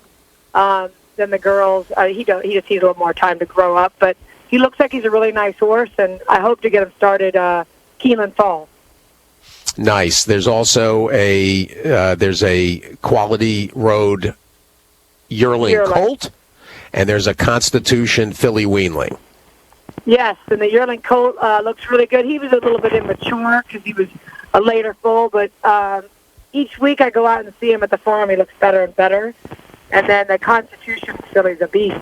than the girls. He just needs a little more time to grow up, but he looks like he's a really nice horse, and I hope to get him started Keeneland Fall. Nice. There's also a Quality Road Yearling Colt, and there's a Constitution Filly Weanling. Yes, and the Yearling Colt looks really good. He was a little bit immature because he was a later foal, but each week I go out and see him at the farm. He looks better and better. And then the Constitution filly's a beast.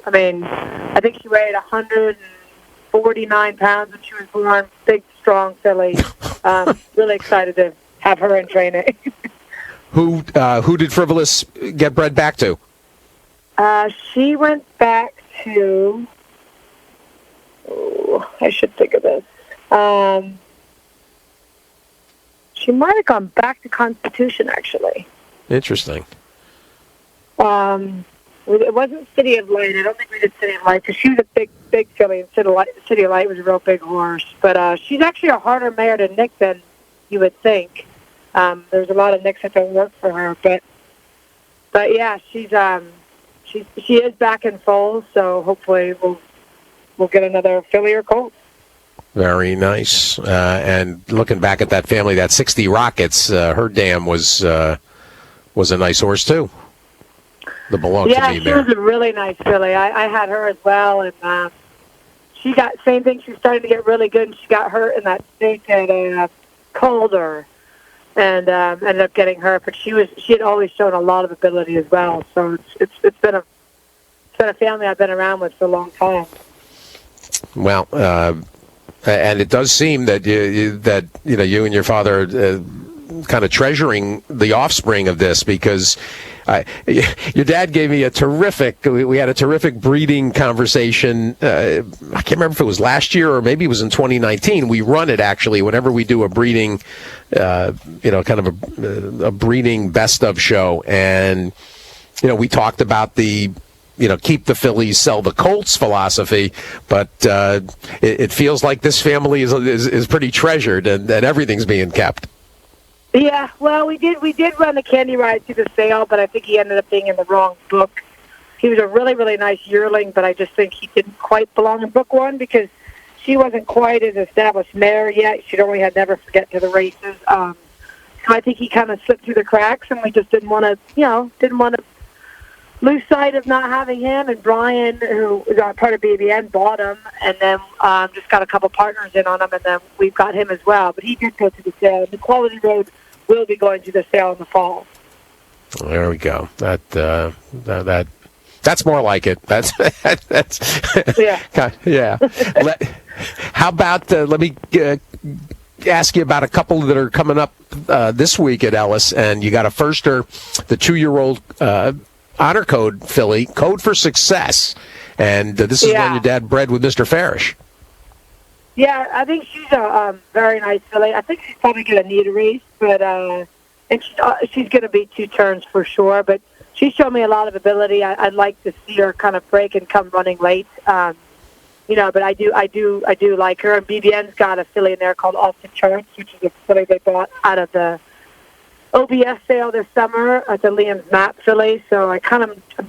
I think she weighed 149 pounds when she was born. Big, strong filly. Really excited to have her in training. Who did Frivolous get bred back to? She went back to... I should think of this. She might have gone back to Constitution, actually. Interesting. It wasn't City of Light. I don't think we did City of Light, because she was a big filly, and City of Light was a real big horse. But she's actually a harder mare to nick than you would think. There's a lot of nicks that don't work for her, but yeah, she is back in foal, so hopefully we'll get another filly or colt. Very nice. And looking back at that family, that 60 Rockets, her dam was a nice horse too. That belonged to me. Yeah, she was a really nice filly. I had her as well, and she got same thing. She was starting to get really good, and she got hurt in that state at Calder, and ended up getting hurt. But she had always shown a lot of ability as well. So it's been a family I've been around with for a long time. Well, and it does seem that you and your father are kind of treasuring the offspring of this, because your dad gave me we had a terrific breeding conversation. I can't remember if it was last year or maybe it was in 2019. We run it actually whenever we do a breeding, kind of a breeding best of show. And, we talked about the, keep the fillies, sell the colts philosophy, but it feels like this family is pretty treasured and everything's being kept. Yeah, well, we did run the candy ride to the sale, but I think he ended up being in the wrong book. He was a really, really nice yearling, but I just think he didn't quite belong in book one because she wasn't quite an established mare yet. She'd only had Never Forget to the races. So I think he kind of slipped through the cracks, and we just didn't want to lose sight of not having him. And Brian, who was part of BBN, bought him, and then just got a couple partners in on him, and then we've got him as well. But he did go to the sale. The Quality Road will be going to the sale in the fall. There we go. That's more like it. That's yeah. Yeah. How about let me ask you about a couple that are coming up this week at Ellis, and you got a firster, the 2-year-old honor code filly, Code for Success, and this is one your dad bred with Mr. Farish. Yeah, I think she's a very nice filly. I think she's probably going to need a race, but and she's going to be 2 turns for sure. But she showed me a lot of ability. I'd like to see her kind of break and come running late. But I do like her. And BBN's got a filly in there called Off the Charts, which is a filly they bought out of the OBS sale this summer at the Liam's Map filly. So I'm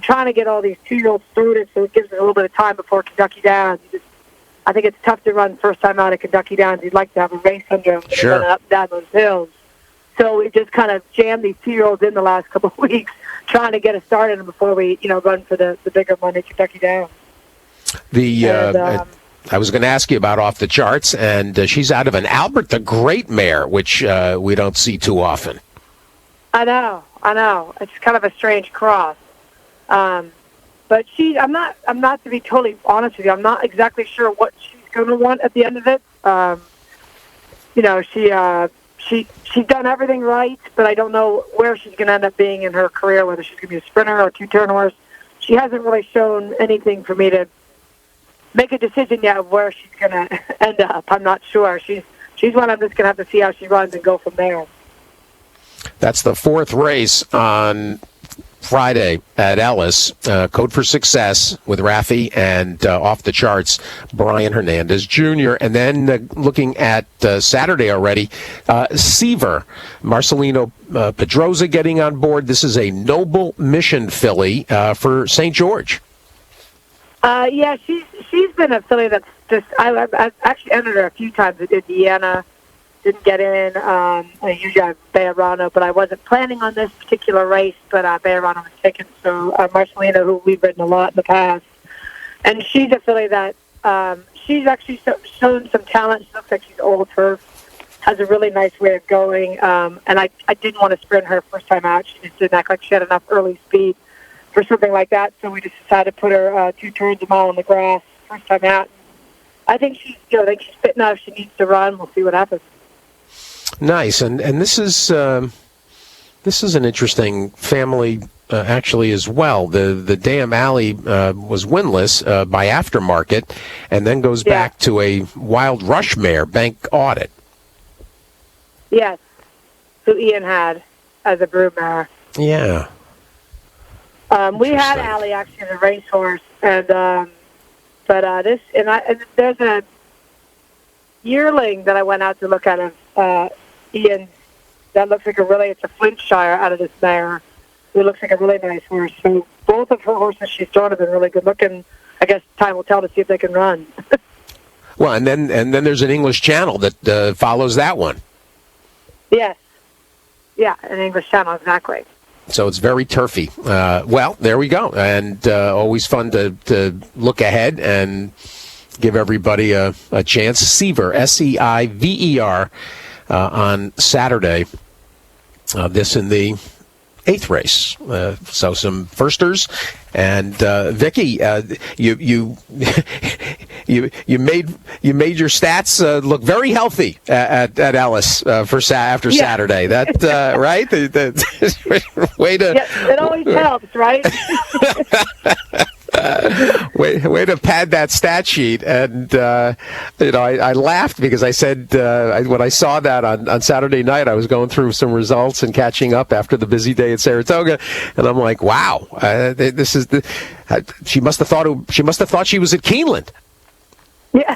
trying to get all these 2-year-olds started, so it gives us a little bit of time before Kentucky Downs. I think it's tough to run first time out at Kentucky Downs. You'd like to have a race under them running up and down those hills. So we just kind of jammed these 2-year-olds in the last couple of weeks, trying to get us started before we, run for the bigger one at Kentucky Downs. I was going to ask you about Off the Charts, and she's out of an Albert the Great mare, which we don't see too often. I know. It's kind of a strange cross. But I'm not to be totally honest with you, I'm not exactly sure what she's going to want at the end of it. She's done everything right, but I don't know where she's going to end up being in her career, whether she's going to be a sprinter or a 2-turn horse. She hasn't really shown anything for me to make a decision yet of where she's going to end up. I'm not sure. She's one I'm just going to have to see how she runs and go from there. That's the 4th race on Friday at Ellis. Code for Success with Raffi and Off the Charts, Brian Hernandez Jr. And then looking at Saturday already, Seaver, Marcelino Pedroza getting on board. This is a Noble Mission filly for St. George. She's been a filly that's just, I've actually entered her a few times at Indiana. Didn't get in. Usually I have Bayerano, but I wasn't planning on this particular race, but Bayerano was taken. So Marcelina, who we've ridden a lot in the past, and she's a filly that she's actually shown some talent. She looks like she's old turf, has a really nice way of going, and I didn't want to sprint her first time out. She just didn't act like she had enough early speed for something like that, so we just decided to put her 2 turns a mile on the grass first time out. I think she's fit enough. She needs to run. We'll see what happens. Nice, and this is an interesting family actually as well. The Dam Alley was winless by aftermarket, and then goes back to a Wild Rush mare, Bank Audit. Yes, who Ian had as a broodmare. Yeah. We had Alley actually as a racehorse, and there's a yearling that I went out to look at of Ian. That looks like it's a Flintshire out of this mare. It looks like a really nice horse. So both of her horses she's drawn have been really good looking. I guess time will tell to see if they can run. Well, and then there's an English Channel that follows that one. Yes. Yeah, an English Channel, exactly. So it's very turfy. Well, there we go. And always fun to look ahead and give everybody a chance. Seaver, Seiver, on Saturday. This in the 8th race. So some firsters, and Vicky, you made your stats look very healthy at Ellis after Saturday. That right? The way to it always helps, right? way to pad that stat sheet, and I laughed because I said when I saw that on Saturday night, I was going through some results and catching up after the busy day at Saratoga, and I'm like, wow, this is she must have thought she was at Keeneland. Yeah,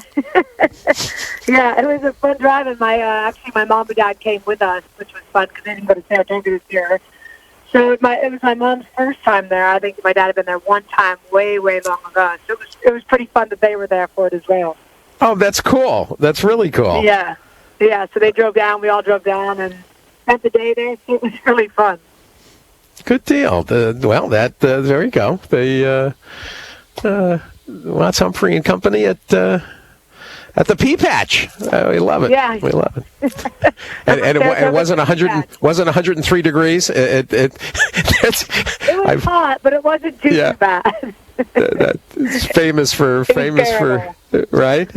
yeah, it was a fun drive, and actually my mom and dad came with us, which was fun because they didn't go to Saratoga this year. So it was my mom's first time there. I think my dad had been there one time way, way long ago. So it was pretty fun that they were there for it as well. Oh, that's cool. That's really cool. Yeah. Yeah, so they drove down. We all drove down and spent the day there. So it was really fun. Good deal. There you go. The Watts Humphrey and Company at the Pea Patch. We love it. Yeah, we love it. and it wasn't 103 degrees. It was hot, but it wasn't too bad. It's famous for right.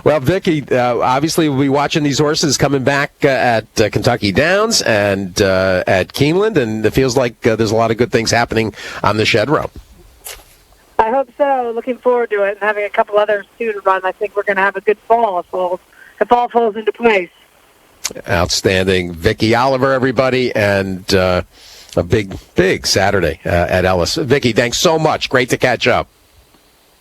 Well, Vicky, obviously we'll be watching these horses coming back at Kentucky Downs and at Keeneland, and it feels like there's a lot of good things happening on the shed row. I hope so. Looking forward to it, and having a couple others too to run. I think we're going to have a good fall if all falls into place. Outstanding, Vicky Oliver, everybody, and a big Saturday at Ellis. Vicky, thanks so much. Great to catch up.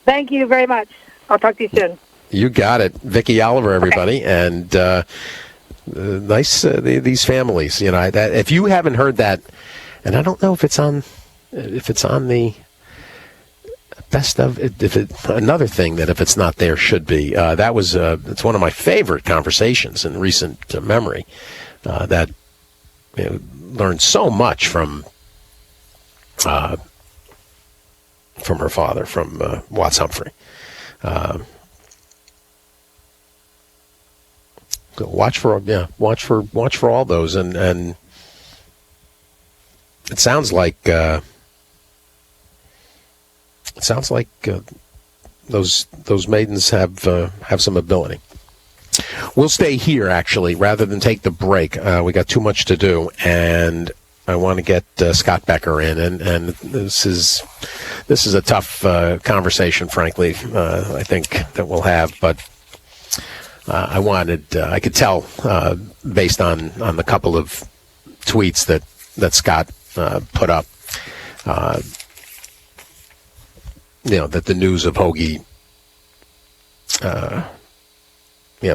Thank you very much. I'll talk to you soon. You got it, Vicky Oliver, everybody, and nice these families. That if you haven't heard that, and I don't know if it's on the best of. Another thing that if it's not there should be. It's one of my favorite conversations in recent memory. That learned so much from her father, from Watts Humphrey. Watch for all those, and it sounds like those maidens have some ability. We'll stay here actually, rather than take the break. We got too much to do, and I want to get Scott Becker in, and this is a tough conversation, frankly. I think that we'll have, but. I could tell based on the couple of tweets that Scott put up, that the news of Hoagie,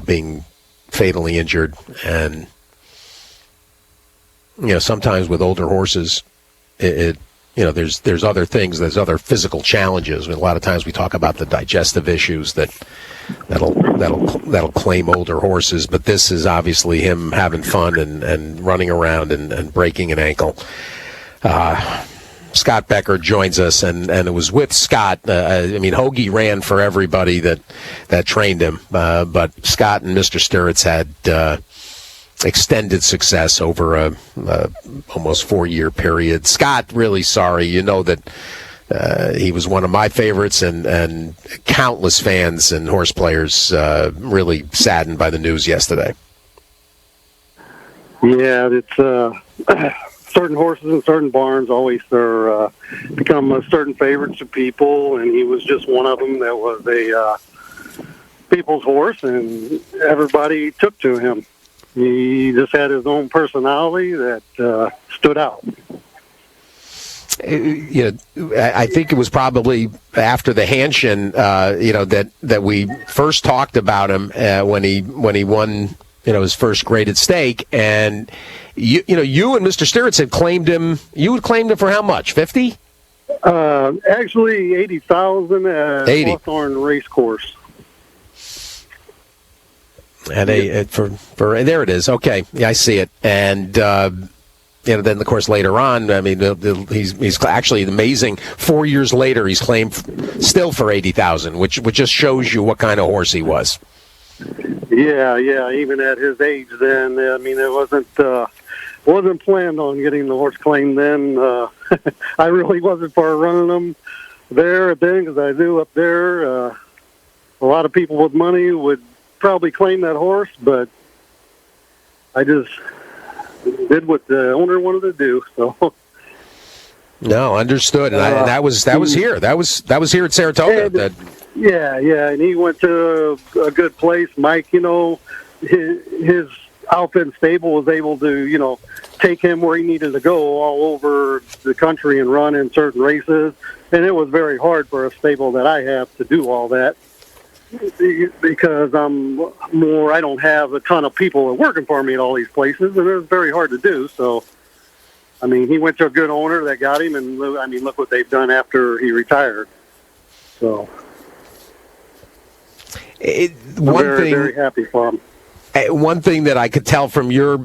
being fatally injured, and sometimes with older horses, there's other things, there's other physical challenges. A lot of times we talk about the digestive issues that'll claim older horses, but this is obviously him having fun and running around and breaking an ankle. Scott Becker joins us, and it was with Scott. Hoagie ran for everybody that trained him, but Scott and Mr. Sturritz had extended success over a almost 4-year period. Scott, really sorry. That he was one of my favorites, and countless fans and horse players really saddened by the news yesterday. Yeah, it's certain horses in certain barns always become certain favorites of people, and he was just one of them that was a people's horse, and everybody took to him. He just had his own personality that stood out. I think it was probably after the Hanshin, that we first talked about him when he won, his first graded stake, and you and Mr. Sturritz had claimed him. You had claimed him for how much? 50? Actually, 80,000 at Hawthorne Racecourse. And there it is. Okay, yeah, I see it. And then of course later on, he's actually amazing. 4 years later, he's claimed still for 80,000, which just shows you what kind of horse he was. Yeah. Even at his age, then it wasn't wasn't planned on getting the horse claimed then. I really wasn't for running them there then, because I knew up there a lot of people with money would probably claim that horse, but I just did what the owner wanted to do. So no, understood. And that was here. That was here at Saratoga. Yeah, and he went to a good place. Mike, his outfit and stable was able to, take him where he needed to go all over the country and run in certain races. And it was very hard for a stable that I have to do all that, because I don't have a ton of people working for me at all these places, and it's very hard to do. So, he went to a good owner that got him, and look what they've done after he retired. So, very happy for him. One thing that I could tell from your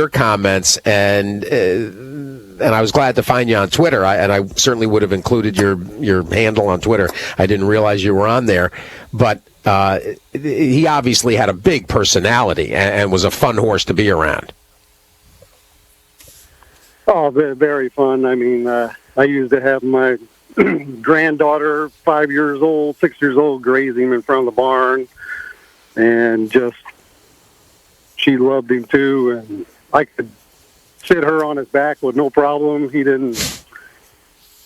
comments, and I was glad to find you on Twitter, and I certainly would have included your handle on Twitter. I didn't realize you were on there, but he obviously had a big personality and was a fun horse to be around. Oh, very fun. I used to have my granddaughter, 5 years old, 6 years old, graze him in front of the barn, and she loved him too, and I could sit her on his back with no problem. He was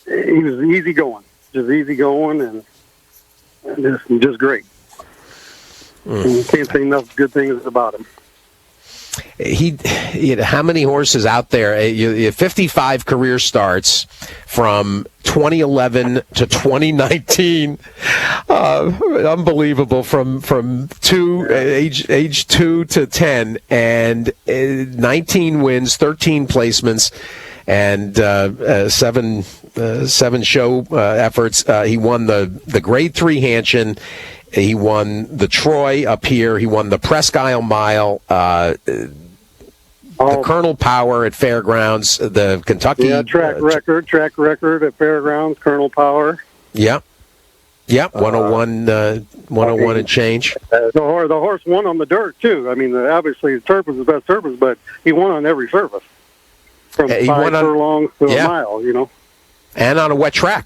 easy going, and just great. Can't say enough good things about him. How many horses out there? 55 career starts from 2011 to 2019. Unbelievable. From age 2 to 10, and 19 wins, 13 placements, and seven show efforts. He won the Grade 3 Hanshin. He won the Troy up here. He won the Presque Isle Mile, the Colonel Power at Fairgrounds, the Kentucky track record at Fairgrounds, Colonel Power. Yep. 101 and change. The horse won on the dirt too. Obviously the turf was the best surface, but he won on every surface, from 5 furlongs to a mile. And on a wet track.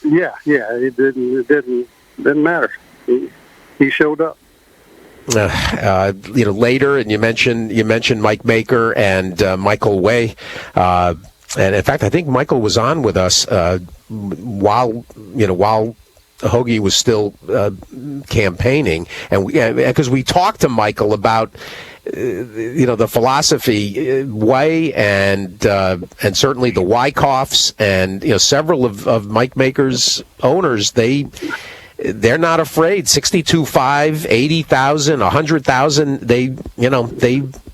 Yeah. It didn't matter. He showed up. Later, and you mentioned Mike Maker and Michael Way, and in fact, I think Michael was on with us while Hoagie was still campaigning, and because we talked to Michael about the philosophy Way and certainly the Wyckoffs and several of Mike Maker's owners. They're not afraid. 62.5, 80,000, 100,000. They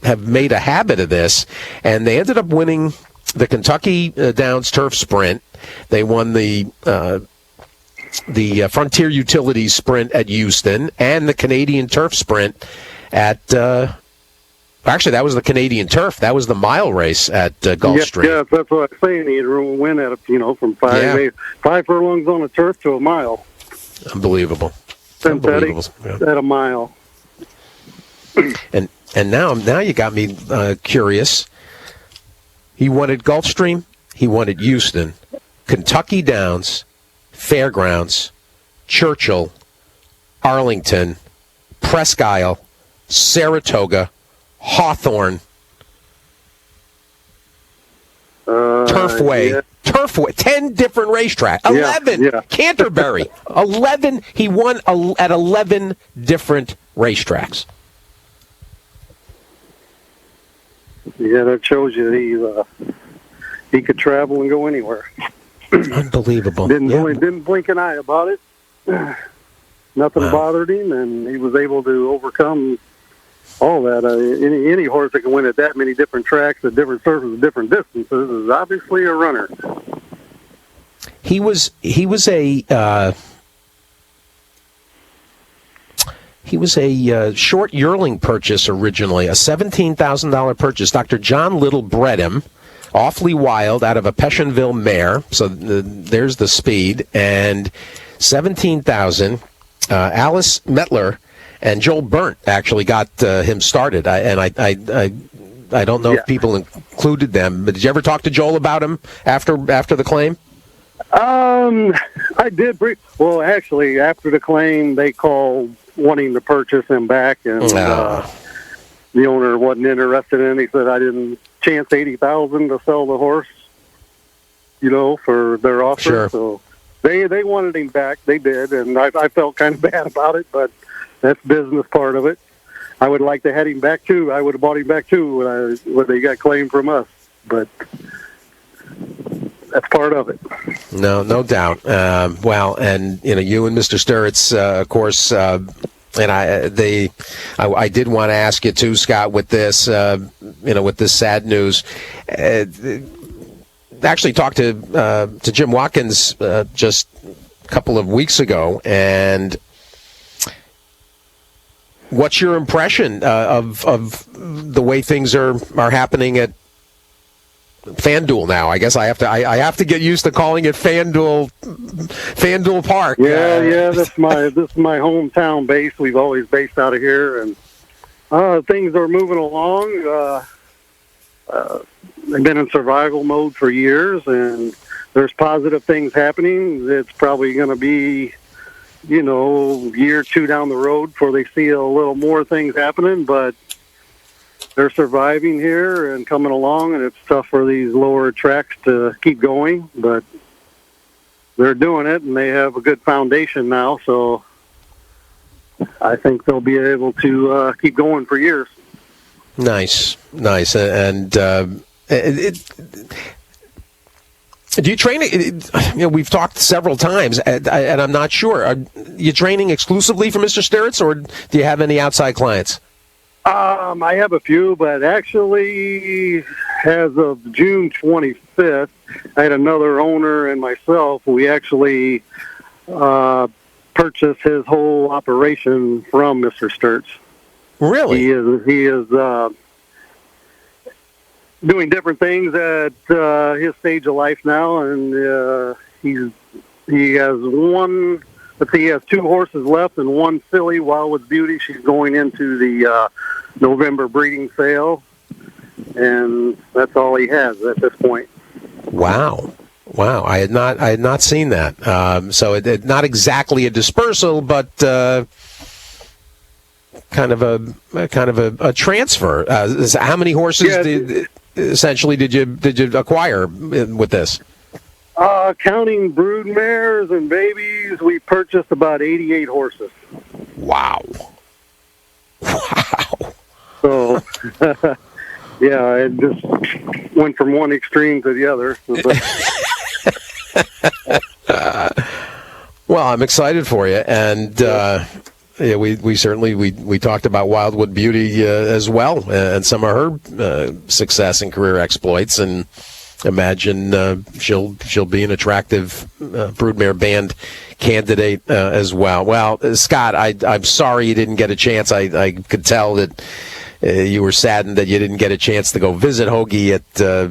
have made a habit of this, and they ended up winning the Kentucky Downs Turf Sprint. They won the Frontier Utilities Sprint at Houston and the Canadian Turf Sprint at. Actually, that was the Canadian Turf. That was the mile race at Gulfstream. Yeah, that's what I'm saying. He'd win at from 5 furlongs on a turf to a mile. Unbelievable. Synthetic at a mile. And now you got me curious. He won at Gulfstream. He won at Houston, Kentucky Downs, Fairgrounds, Churchill, Arlington, Presque Isle, Saratoga, Hawthorne, Turfway. Turfway, 10 different racetracks. 11. Canterbury. 11. He won at 11 different racetracks. Yeah, that shows you he could travel and go anywhere. Unbelievable. Didn't blink an eye about it. Nothing bothered him, and he was able to overcome all that. Any horse that can win at that many different tracks, at different surfaces, different distances, is obviously a runner. He was a short yearling purchase originally, a $17,000 purchase. Dr. John Little bred him, awfully wild, out of a Pessionville mare. So there's the speed, and $17,000. Alice Metler and Joel Burnt actually got him started. I I don't know if people included them. But did you ever talk to Joel about him after the claim? I did. Well, actually, after the claim, they called wanting to purchase him back, and the owner wasn't interested in it. He said, "I didn't chance $80,000 to sell the horse, for their offer." Sure. So they wanted him back. They did, and I felt kind of bad about it, but that's business part of it. I would like to have him back too. I would have bought him back too when they got claimed from us, but that's part of it. No doubt. Well, and you and Mr. Sturritz, of course, and I did want to ask you too, Scott, with this, with this sad news. Actually, talked to Jim Watkins just a couple of weeks ago, and what's your impression of the way things are happening at FanDuel now? I guess I have to get used to calling it FanDuel Park. Yeah. This is my hometown base. We've always based out of here, and things are moving along. They've been in survival mode for years, and there's positive things happening. It's probably going to be, year or two down the road before they see a little more things happening, but they're surviving here and coming along, and it's tough for these lower tracks to keep going, but they're doing it, and they have a good foundation now, so I think they'll be able to keep going for years. Nice. And do you train? We've talked several times, and I'm not sure. Are you training exclusively for Mr. Sturritz, or do you have any outside clients? I have a few, but actually, as of June 25th, I had another owner and myself. We actually purchased his whole operation from Mr. Sturritz. Really? He is doing different things at his stage of life now, and he has one. Let's see, he has two horses left and one filly, Wildwood's Beauty. She's going into the November breeding sale, and that's all he has at this point. Wow! I had not seen that. So it not exactly a dispersal, but kind of a transfer. How many horses essentially did you acquire with this? Counting brood mares and babies, we purchased about 88 horses. Wow. So, yeah, it just went from one extreme to the other. Well, I'm excited for you, and we certainly talked about Wildwood Beauty as well, and some of her success and career exploits, and imagine she'll be an attractive broodmare band candidate as well. Well, Scott, I'm sorry you didn't get a chance. I could tell that you were saddened that you didn't get a chance to go visit Hoagie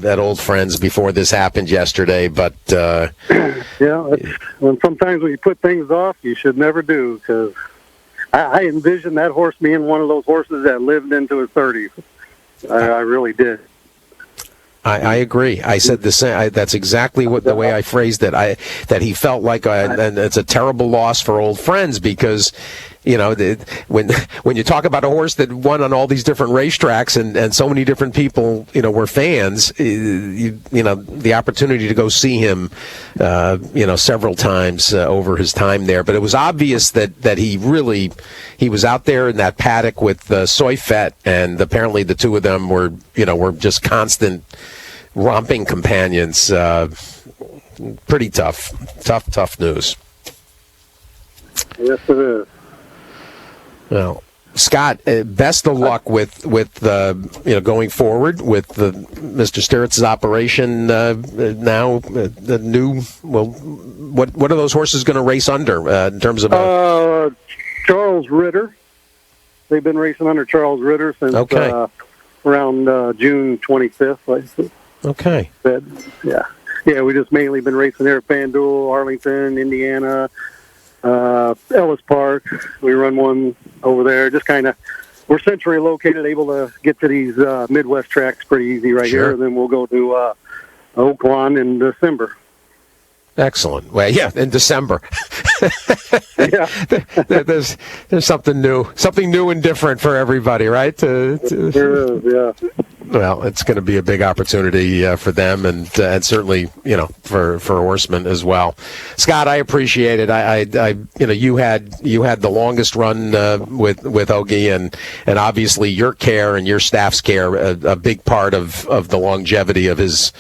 at Old Friends before this happened yesterday. But sometimes when you put things off, you should never do, because I envisioned that horse being one of those horses that lived into his 30s. I really did. I agree. I said the same. That's exactly the way I phrased it. That he felt like, and it's a terrible loss for Old Friends, because, when you talk about a horse that won on all these different racetracks and so many different people, were fans, the opportunity to go see him, several times over his time there. But it was obvious that he was out there in that paddock with Soifet, and apparently the two of them were just constant romping companions. Pretty tough news. Yes, it is. Well, Scott, best of luck with going forward with Mr. Sturritz's operation now. The new, what are those horses going to race under in terms of Charles Ritter? They've been racing under Charles Ritter since around June 25th. Okay. Yeah. We just mainly been racing there at FanDuel, Arlington, Indiana, Ellis Park. We run one over there. Just kind of we're centrally located, able to get to these Midwest tracks pretty easy right Sure. here, and then we'll go to Oaklawn in December. Excellent. Well, yeah, in December. Yeah. there's something new and different for everybody, right? There is, yeah. Well, it's going to be a big opportunity for them, and certainly, for horsemen as well. Scott, I appreciate it. You had the longest run with Ogie, and obviously your care and your staff's care a big part of the longevity of his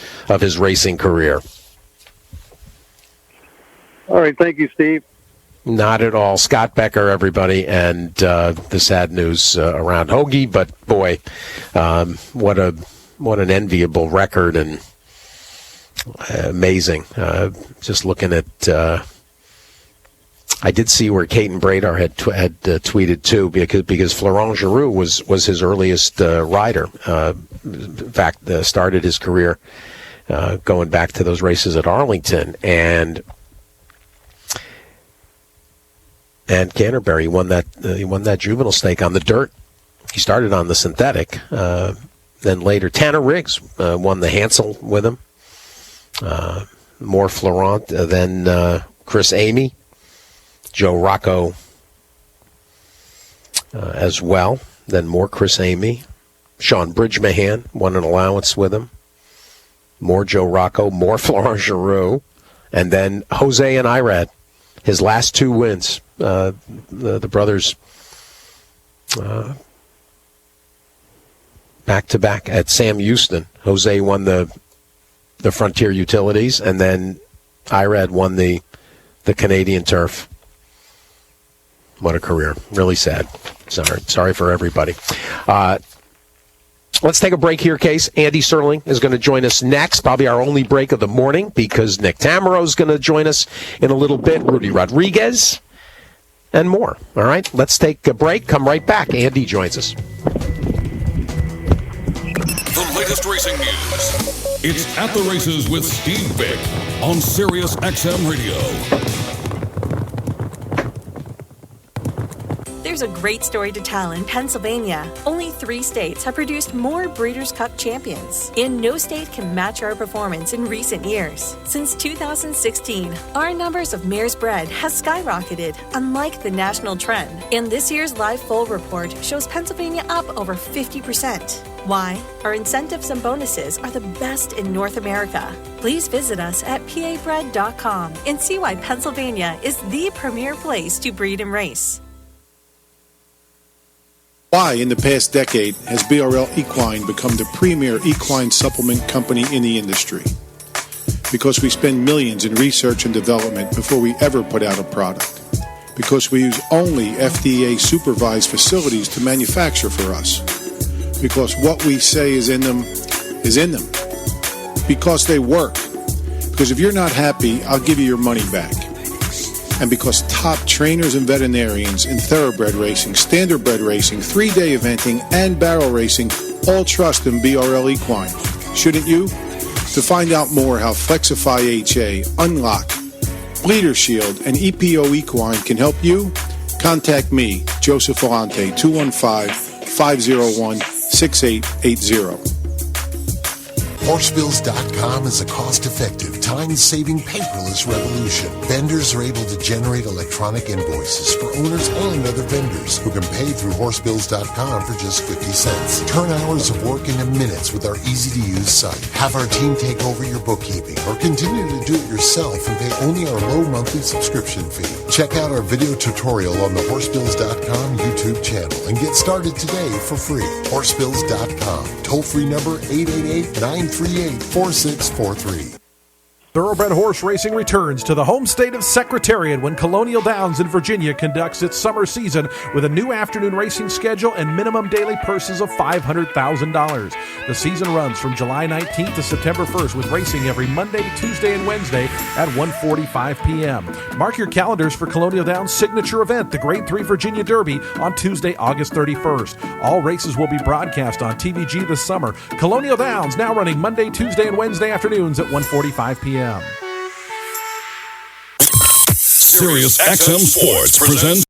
racing career. All right, thank you, Steve. Not at all. Scott Becker, everybody, and the sad news around Hoagie, but boy, what an enviable record and amazing. Just looking at, I did see where Caton Bradar had tweeted too, because Florent Giroux was his earliest rider. In fact, started his career going back to those races at Arlington, and Canterbury won that juvenile stake on the dirt. He started on the synthetic. Then later, Tanner Riggs won the Hansel with him. More Florent, then Chris Amey, Joe Rocco as well. Then more Chris Amey. Sean Bridgemahan won an allowance with him. More Joe Rocco, more Florent Giroux. And then Jose and Irad, his last two wins. The brothers back-to-back at Sam Houston. Jose won the Frontier Utilities, and then Irad won the Canadian Turf. What a career. Really sad. Sorry for everybody. Let's take a break here, Case. Andy Serling is going to join us next, probably our only break of the morning, because Nick Tamaro is going to join us in a little bit. Rudy Rodriguez. And more. All right, let's take a break. Come right back. Andy joins us. The latest racing news. It's At the Races with Steve Bick on Sirius XM Radio. There's a great story to tell in Pennsylvania. Only 3 states have produced more Breeders' Cup champions, and no state can match our performance in recent years. Since 2016, our numbers of mares bred has skyrocketed, unlike the national trend. And this year's live foal report shows Pennsylvania up over 50%. Why? Our incentives and bonuses are the best in North America. Please visit us at pabred.com and see why Pennsylvania is the premier place to breed and race. Why, in the past decade, has BRL Equine become the premier equine supplement company in the industry? Because we spend millions in research and development before we ever put out a product. Because we use only FDA-supervised facilities to manufacture for us. Because what we say is in them is in them. Because they work. Because if you're not happy, I'll give you your money back. And because top trainers and veterinarians in thoroughbred racing, standardbred racing, 3-day eventing, and barrel racing all trust in BRL Equine. Shouldn't you? To find out more how Flexify HA, Unlock, Bleeder Shield, and EPO Equine can help you, contact me, Joseph Volante, 215-501-6880. Horsebills.com is a cost-effective, time-saving, paperless revolution. Vendors are able to generate electronic invoices for owners and other vendors who can pay through Horsebills.com for just 50 cents. Turn hours of work into minutes with our easy-to-use site. Have our team take over your bookkeeping or continue to do it yourself and pay only our low monthly subscription fee. Check out our video tutorial on the Horsebills.com YouTube channel and get started today for free. Horsebills.com. Toll-free number 888-938-4643. Thoroughbred horse racing returns to the home state of Secretariat when Colonial Downs in Virginia conducts its summer season with a new afternoon racing schedule and minimum daily purses of $500,000. The season runs from July 19th to September 1st with racing every Monday, Tuesday, and Wednesday at 1:45 p.m. Mark your calendars for Colonial Downs' signature event, the Grade 3 Virginia Derby, on Tuesday, August 31st. All races will be broadcast on TVG this summer. Colonial Downs now running Monday, Tuesday, and Wednesday afternoons at 1:45 p.m. Sirius XM Sports presents